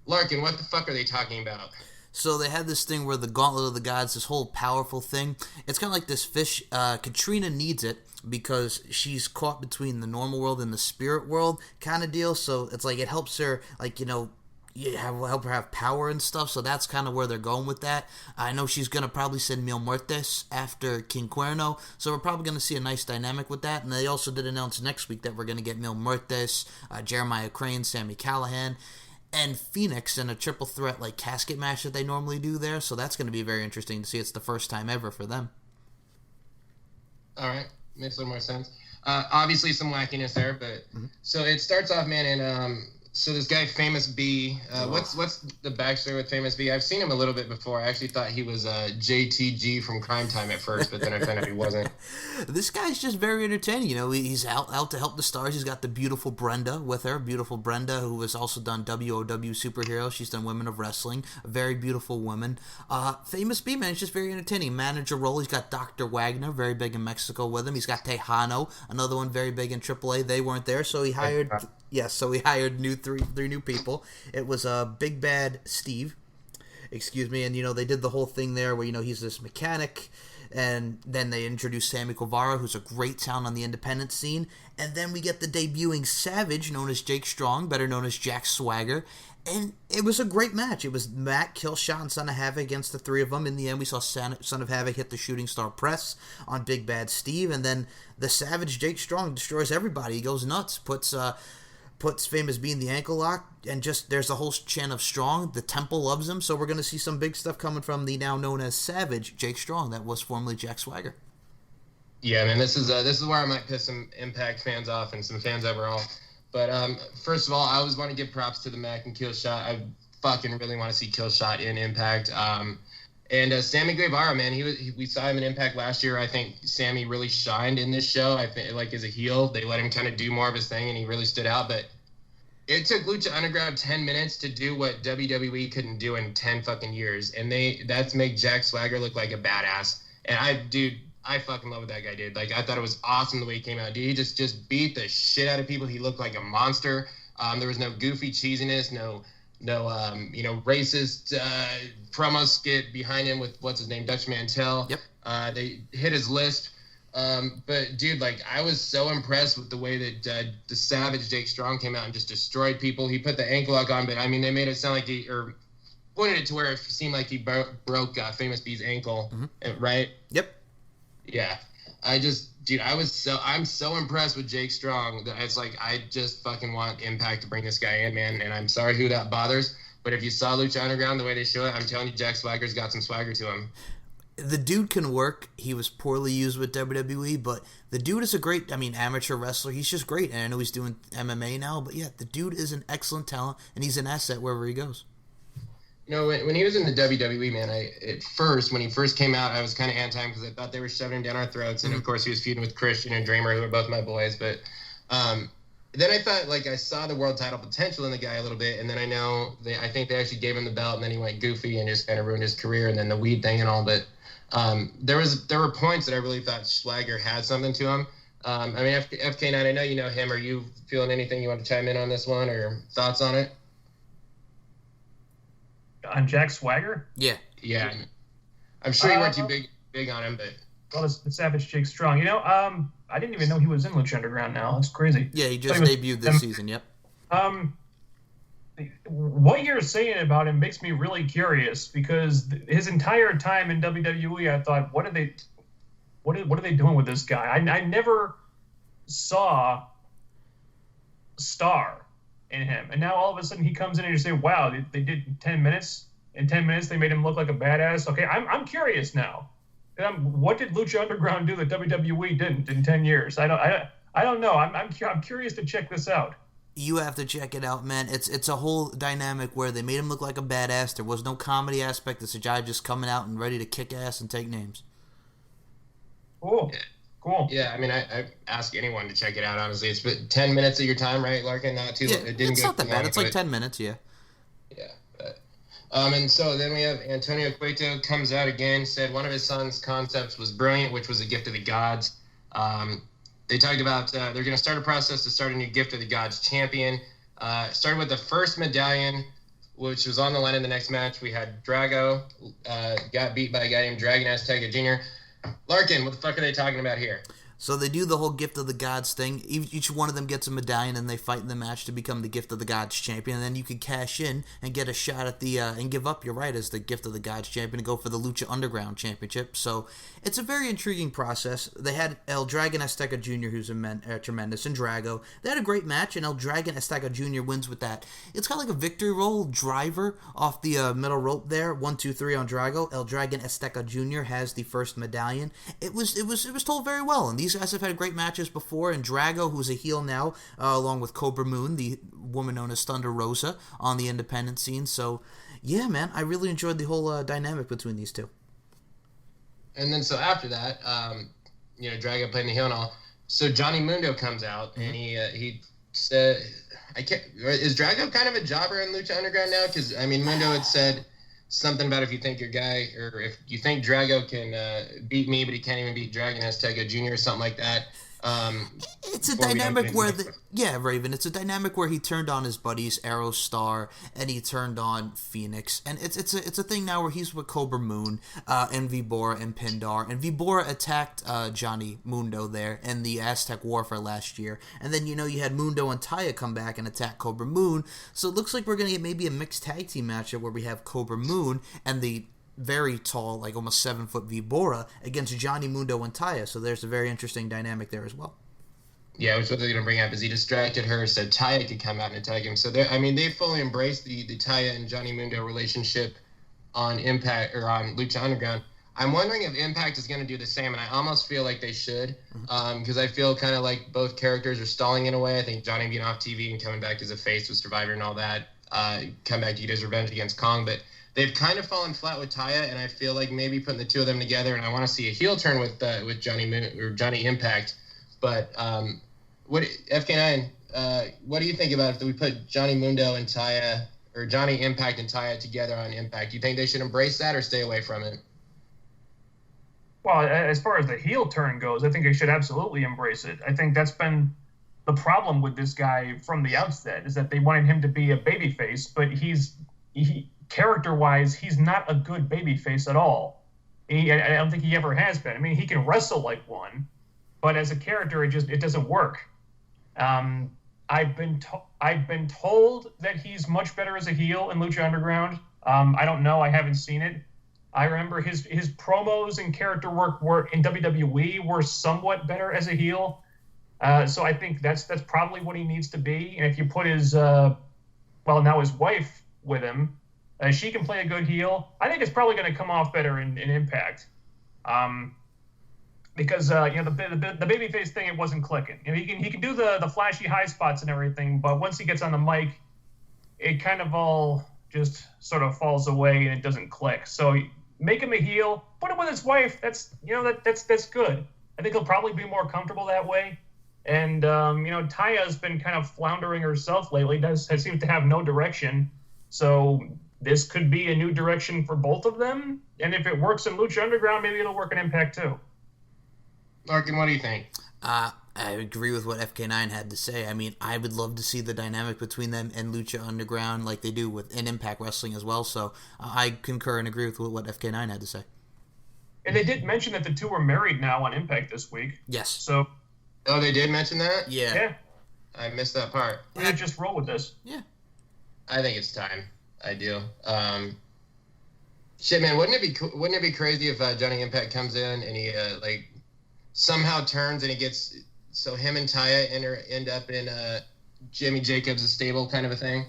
Larkin, what the fuck are they talking about? So they had this thing where the Gauntlet of the Gods, this whole powerful thing. It's kind of like this fish. Katrina needs it because she's caught between the normal world and the spirit world kind of deal. So it's like it helps her, like, help her have power and stuff. So that's kind of where they're going with that. I know she's going to probably send Mil Muertes after King Konnan. So we're probably going to see a nice dynamic with that. And they also did announce next week that we're going to get Mil Muertes, Jeremiah Crane, Sami Callihan, and Phoenix in a triple threat like casket match that they normally do there. So that's going to be very interesting to see. It's the first time ever for them. All right. Makes a little more sense. Obviously some wackiness there, but so it starts off, man, and so this guy Famous B, what's the backstory with Famous B? I've seen him a little bit before. I actually thought he was JTG from Crime Time at first, but then I found out he wasn't. This guy's just very entertaining. He's out to help the stars. He's got the beautiful Brenda with her. Beautiful Brenda, who has also done WOW Superhero. She's done Women of Wrestling. A very beautiful woman. Famous B, man, is just very entertaining. Manager role. He's got Dr. Wagner, very big in Mexico with him. He's got Tejano, another one very big in AAA. They weren't there, so he hired... Yes, so we hired three new people. It was Big Bad Steve, and they did the whole thing there where he's this mechanic, and then they introduced Sammy Guevara, who's a great talent on the independent scene, and then we get the debuting Savage, known as Jake Strong, better known as Jack Swagger, and it was a great match. It was Mack, Killshot, and Son of Havok against the three of them. In the end, we saw Son of Havok hit the Shooting Star Press on Big Bad Steve, and then the Savage Jake Strong destroys everybody. He goes nuts, puts Famous B in the ankle lock, and just there's a whole chant of Strong. The Temple loves him, so we're going to see some big stuff coming from the now known as Savage Jake Strong, that was formerly Jack Swagger. Yeah, man, this is where I might piss some Impact fans off and some fans overall. But first of all, I always want to give props to the Mack and Killshot. I fucking really want to see Killshot in Impact. And Sammy Guevara, man, we saw him in Impact last year. I think Sammy really shined in this show. I think, like, as a heel, they let him kind of do more of his thing, and he really stood out. But it took Lucha Underground 10 minutes to do what WWE couldn't do in 10 fucking years, and that's make Jack Swagger look like a badass. And I fucking love what that guy did. Like, I thought it was awesome the way he came out. Dude, he just beat the shit out of people. He looked like a monster. There was no goofy cheesiness, no racist promo skit behind him with what's his name, Dutch Mantel. Yep. They hit his lisp. But dude, like, I was so impressed with the way that the Savage Jake Strong came out and just destroyed people. He put the ankle lock on, but I mean, they made it sound like or pointed it to where it seemed like he broke Famous B's ankle, right? Yep. Yeah. I'm so impressed with Jake Strong that it's like, I just fucking want Impact to bring this guy in, man. And I'm sorry who that bothers, but if you saw Lucha Underground the way they show it, I'm telling you, Jack Swagger's got some swagger to him. The dude can work. He was poorly used with WWE, but the dude is a great, amateur wrestler. He's just great. And I know he's doing MMA now, but yeah, the dude is an excellent talent, and he's an asset wherever he goes. When he was in the WWE, man, when he first came out, I was kind of anti him because I thought they were shoving him down our throats. And, of course, he was feuding with Christian and Dreamer, who are both my boys. But then I thought, like, I saw the world title potential in the guy a little bit. And then I think they actually gave him the belt, and then he went goofy and just kind of ruined his career, and then the weed thing and all. But there were points that I really thought Swagger had something to him. FK9, I know you know him. Are you feeling anything you want to chime in on this one or thoughts on it? On Jack Swagger? Yeah. I'm sure you weren't too big on him, but... Well, it's the Savage Jake Strong. I didn't even know he was in Lucha Underground now. That's crazy. Yeah, he just debuted this season, yep. What you're saying about him makes me really curious, because his entire time in WWE, I thought, what are they doing with this guy? I never saw star in him, and now all of a sudden he comes in and you say, wow, they did 10 minutes. In 10 minutes they made him look like a badass. Okay, I'm curious now. What did Lucha Underground do that WWE didn't in 10 years? I don't know. I'm curious to check this out. You have to check it out, man. It's a whole dynamic where they made him look like a badass. There was no comedy aspect. It's a guy just coming out and ready to kick ass and take names. Cool. Yeah. Cool. Yeah, I mean, I ask anyone to check it out, honestly. It's been 10 minutes of your time, right, Larkin? Not too long. It's not that bad. It's like 10 minutes, yeah. Yeah. But, and so then we have Antonio Cueto comes out again, said one of his son's concepts was brilliant, which was a gift of the gods. They talked about they're going to start a process to start a new gift of the gods champion. Started with the first medallion, which was on the line in the next match. We had Drago, got beat by a guy named Dragon Azteca Jr. Larkin, what the fuck are they talking about here? So they do the whole Gift of the Gods thing. Each one of them gets a medallion, and they fight in the match to become the Gift of the Gods champion. And then you can cash in and get a shot at the and give up your right as the Gift of the Gods champion and go for the Lucha Underground championship. So it's a very intriguing process. They had El Dragon Azteca Jr., who's tremendous, and Drago. They had a great match, and El Dragon Azteca Jr. wins with that. It's kind of like a victory roll driver off the middle rope there. 1, 2, 3 on Drago. El Dragon Azteca Jr. has the first medallion. It was told very well, and these guys have had great matches before, and Drago, who's a heel now, along with Cobra Moon, the woman known as Thunder Rosa, on the independent scene. So, yeah, man, I really enjoyed the whole dynamic between these two. And then so after that, Drago playing the heel and all. So Johnny Mundo comes out, and he said, is Drago kind of a jobber in Lucha Underground now? Because, I mean, Mundo had said something about if you think your guy, or if you think Drago can beat me, but he can't even beat Dragon Azteca Jr. or something like that. It's a dynamic where Raven. It's a dynamic where he turned on his buddies Aerostar and he turned on Phoenix, and it's a thing now where he's with Cobra Moon and Vibora and Pindar, and Vibora attacked Johnny Mundo there in the Aztec Warfare last year, and then you had Mundo and Taya come back and attack Cobra Moon. So it looks like we're gonna get maybe a mixed tag team matchup where we have Cobra Moon and the very tall, like almost 7-foot Vibora against Johnny Mundo and Taya. So there's a very interesting dynamic there as well. Yeah, which what they're going to bring up is he distracted her so Taya could come out and attack him. So they fully embraced the Taya and Johnny Mundo relationship on Impact or on Lucha Underground. I'm wondering if Impact is going to do the same, and I almost feel like they should, because I feel kind of like both characters are stalling in a way. I think Johnny being off TV and coming back as a face with Survivor and all that, come back to get his revenge against Kong, but they've kind of fallen flat with Taya, and I feel like maybe putting the two of them together, and I want to see a heel turn with Johnny Impact. But what FK9? What do you think about if we put Johnny Mundo and Taya, or Johnny Impact and Taya together on Impact? Do you think they should embrace that or stay away from it? Well, as far as the heel turn goes, I think they should absolutely embrace it. I think that's been the problem with this guy from the outset, is that they wanted him to be a babyface, but character-wise, he's not a good babyface at all. I don't think he ever has been. I mean, he can wrestle like one, but as a character, it doesn't work. I've been told that he's much better as a heel in Lucha Underground. I don't know. I haven't seen it. I remember his promos and character work were in WWE were somewhat better as a heel. So I think that's probably what he needs to be. And if you put his wife with him, she can play a good heel. I think it's probably going to come off better in Impact, because the babyface thing, it wasn't clicking. He can do the flashy high spots and everything, but once he gets on the mic, it kind of all just sort of falls away and it doesn't click. So make him a heel, put him with his wife. That's good. I think he'll probably be more comfortable that way. And Taya's been kind of floundering herself lately. Seems to have no direction. So this could be a new direction for both of them. And if it works in Lucha Underground, maybe it'll work in Impact too. Larkin, what do you think? I agree with what FK9 had to say. I mean, I would love to see the dynamic between them and Lucha Underground like they do in Impact Wrestling as well. So I concur and agree with what FK9 had to say. And they did mention that the two are married now on Impact this week. Yes. So. Oh, they did mention that? Yeah. I missed that part. Yeah, just roll with this. Yeah. I think it's time. I do. Shit, man, wouldn't it be crazy if Johnny Impact comes in and he somehow turns and he gets so him and Taya end up in Jimmy Jacobs' stable kind of a thing?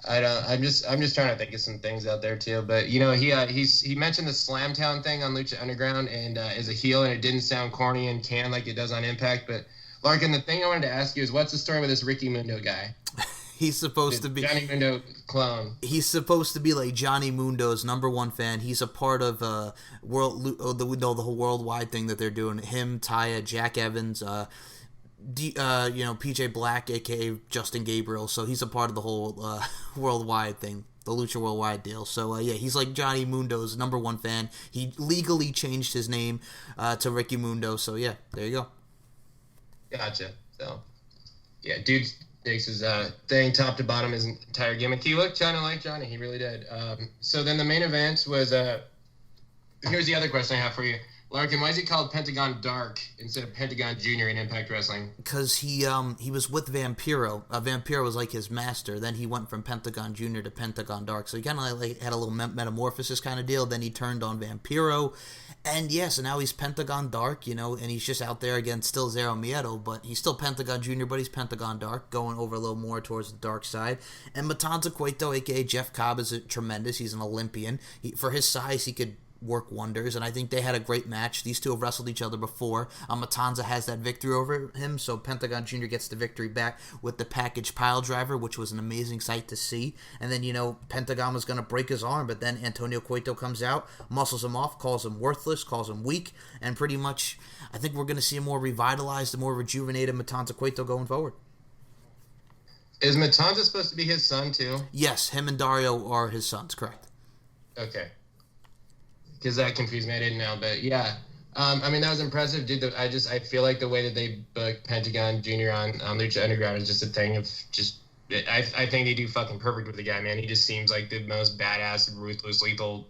I'm just trying to think of some things out there too. But he mentioned the Slamtown thing on Lucha Underground and as a heel, and it didn't sound corny and canned like it does on Impact. But Larkin, the thing I wanted to ask you is, what's the story with this Ricky Mundo guy? He's supposed to be Johnny Mundo clone. He's supposed to be like Johnny Mundo's #1 fan. He's a part of the whole worldwide thing that they're doing. Him, Taya, Jack Evans, PJ Black, aka Justin Gabriel. So he's a part of the whole worldwide thing, the Lucha Worldwide deal. So he's like Johnny Mundo's #1 fan. He legally changed his name to Ricky Mundo. So yeah, there you go. Gotcha. So yeah, dude takes his thing top to bottom, his entire gimmick. He looked kind of like Johnny. He really did. So then the main event was here's the other question I have for you. Larkin, why is he called Pentagon Dark instead of Pentagon Junior in Impact Wrestling? Because he was with Vampiro. Vampiro was like his master. Then he went from Pentagon Junior to Pentagon Dark. So he kind of like had a little metamorphosis kind of deal. Then he turned on Vampiro. And so now he's Pentagon Dark, and he's just out there against still Cero Miedo, but he's still Pentagon Junior, but he's Pentagon Dark, going over a little more towards the dark side. And Matanza Cueto, a.k.a. Jeff Cobb, is tremendous. He's an Olympian. For his size, he could work wonders, and I think they had a great match. These two have wrestled each other before. Matanza has that victory over him, so Pentagon Jr. gets the victory back with the package pile driver, which was an amazing sight to see. And then, Pentagon was going to break his arm, but then Antonio Cueto comes out, muscles him off, calls him worthless, calls him weak, and pretty much I think we're going to see a more revitalized, a more rejuvenated Matanza Cueto going forward. Is Matanza supposed to be his son, too? Yes, him and Dario are his sons, correct. Okay. Because that confused me. I didn't know, but yeah. That was impressive, dude. I feel like the way that they booked Pentagon Jr. on Lucha Underground is just a thing of just. I think they do fucking perfect with the guy, man. He just seems like the most badass, ruthless, lethal,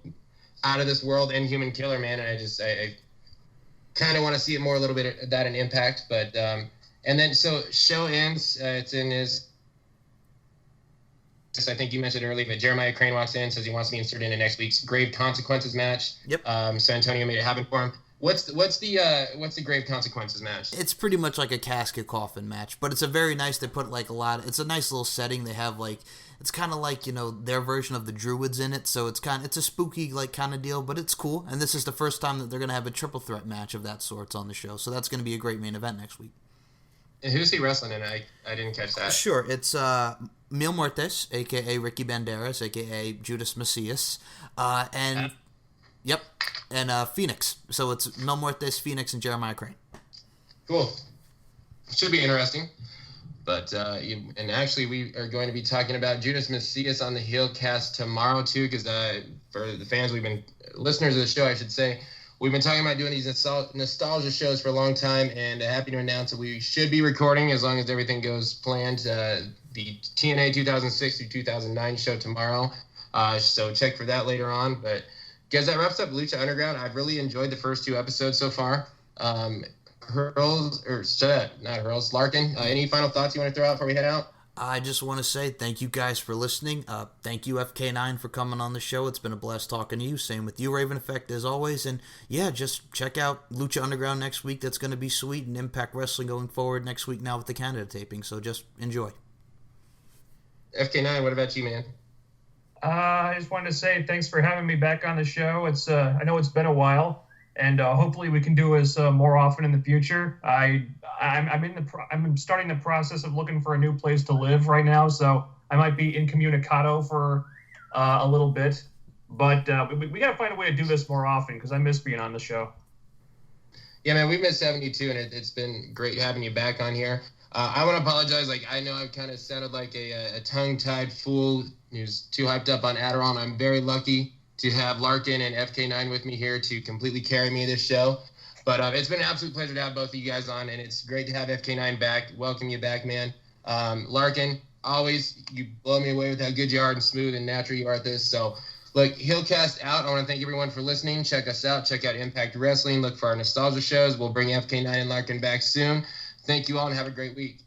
out of this world, inhuman killer, man. And I kind of want to see it more, a little bit of that in Impact, but and then so show ends. It's in his. I think you mentioned earlier, but Jeremiah Crane walks in, says he wants to be inserted into next week's Grave Consequences match. Yep. So Antonio made it happen for him. What's the Grave Consequences match? It's pretty much like a casket coffin match, but it's a very nice. They put like it's a nice little setting. They have it's kind of like their version of the Druids in it, so it's a spooky kind of deal, but it's cool. And this is the first time that they're gonna have a triple threat match of that sort on the show, so that's gonna be a great main event next week. And who's he wrestling in? I didn't catch that. Sure, it's Mil Muertes, a.k.a. Ricky Banderas, a.k.a. Judas Macias, and Phoenix. So it's Mil Muertes, Phoenix, and Jeremiah Crane. Cool. Should be interesting. But and actually, we are going to be talking about Judas Macias on the HEELCAST tomorrow too, because for the fans, listeners of the show, I should say. We've been talking about doing these nostalgia shows for a long time, and happy to announce that we should be recording, as long as everything goes planned, the TNA 2006 through 2009 show tomorrow. So check for that later on. But guys, that wraps up Lucha Underground. I've really enjoyed the first 2 episodes so far. Larkin, any final thoughts you want to throw out before we head out? I just want to say thank you guys for listening. Thank you, FK9, for coming on the show. It's been a blast talking to you. Same with you, Raven Effect, as always. And yeah, just check out Lucha Underground next week. That's going to be sweet. And Impact Wrestling going forward next week now with the Canada taping. So just enjoy. FK9, what about you, man? I just wanted to say thanks for having me back on the show. It's I know it's been a while. And hopefully we can do this more often in the future. I'm starting the process of looking for a new place to live right now, so I might be incommunicado for a little bit. But we got to find a way to do this more often because I miss being on the show. Yeah, man, we've missed 72, and it's been great having you back on here. I want to apologize. I know I've kind of sounded like a tongue-tied fool who's too hyped up on Adderall, and I'm very lucky to have Larkin and FK9 with me here to completely carry me this show. But it's been an absolute pleasure to have both of you guys on, and it's great to have FK9 back. Welcome you back, man. Larkin, always, you blow me away with how good you are and smooth and natural you are at this. So, look, HEELCAST out. I want to thank everyone for listening. Check us out. Check out Impact Wrestling. Look for our nostalgia shows. We'll bring FK9 and Larkin back soon. Thank you all, and have a great week.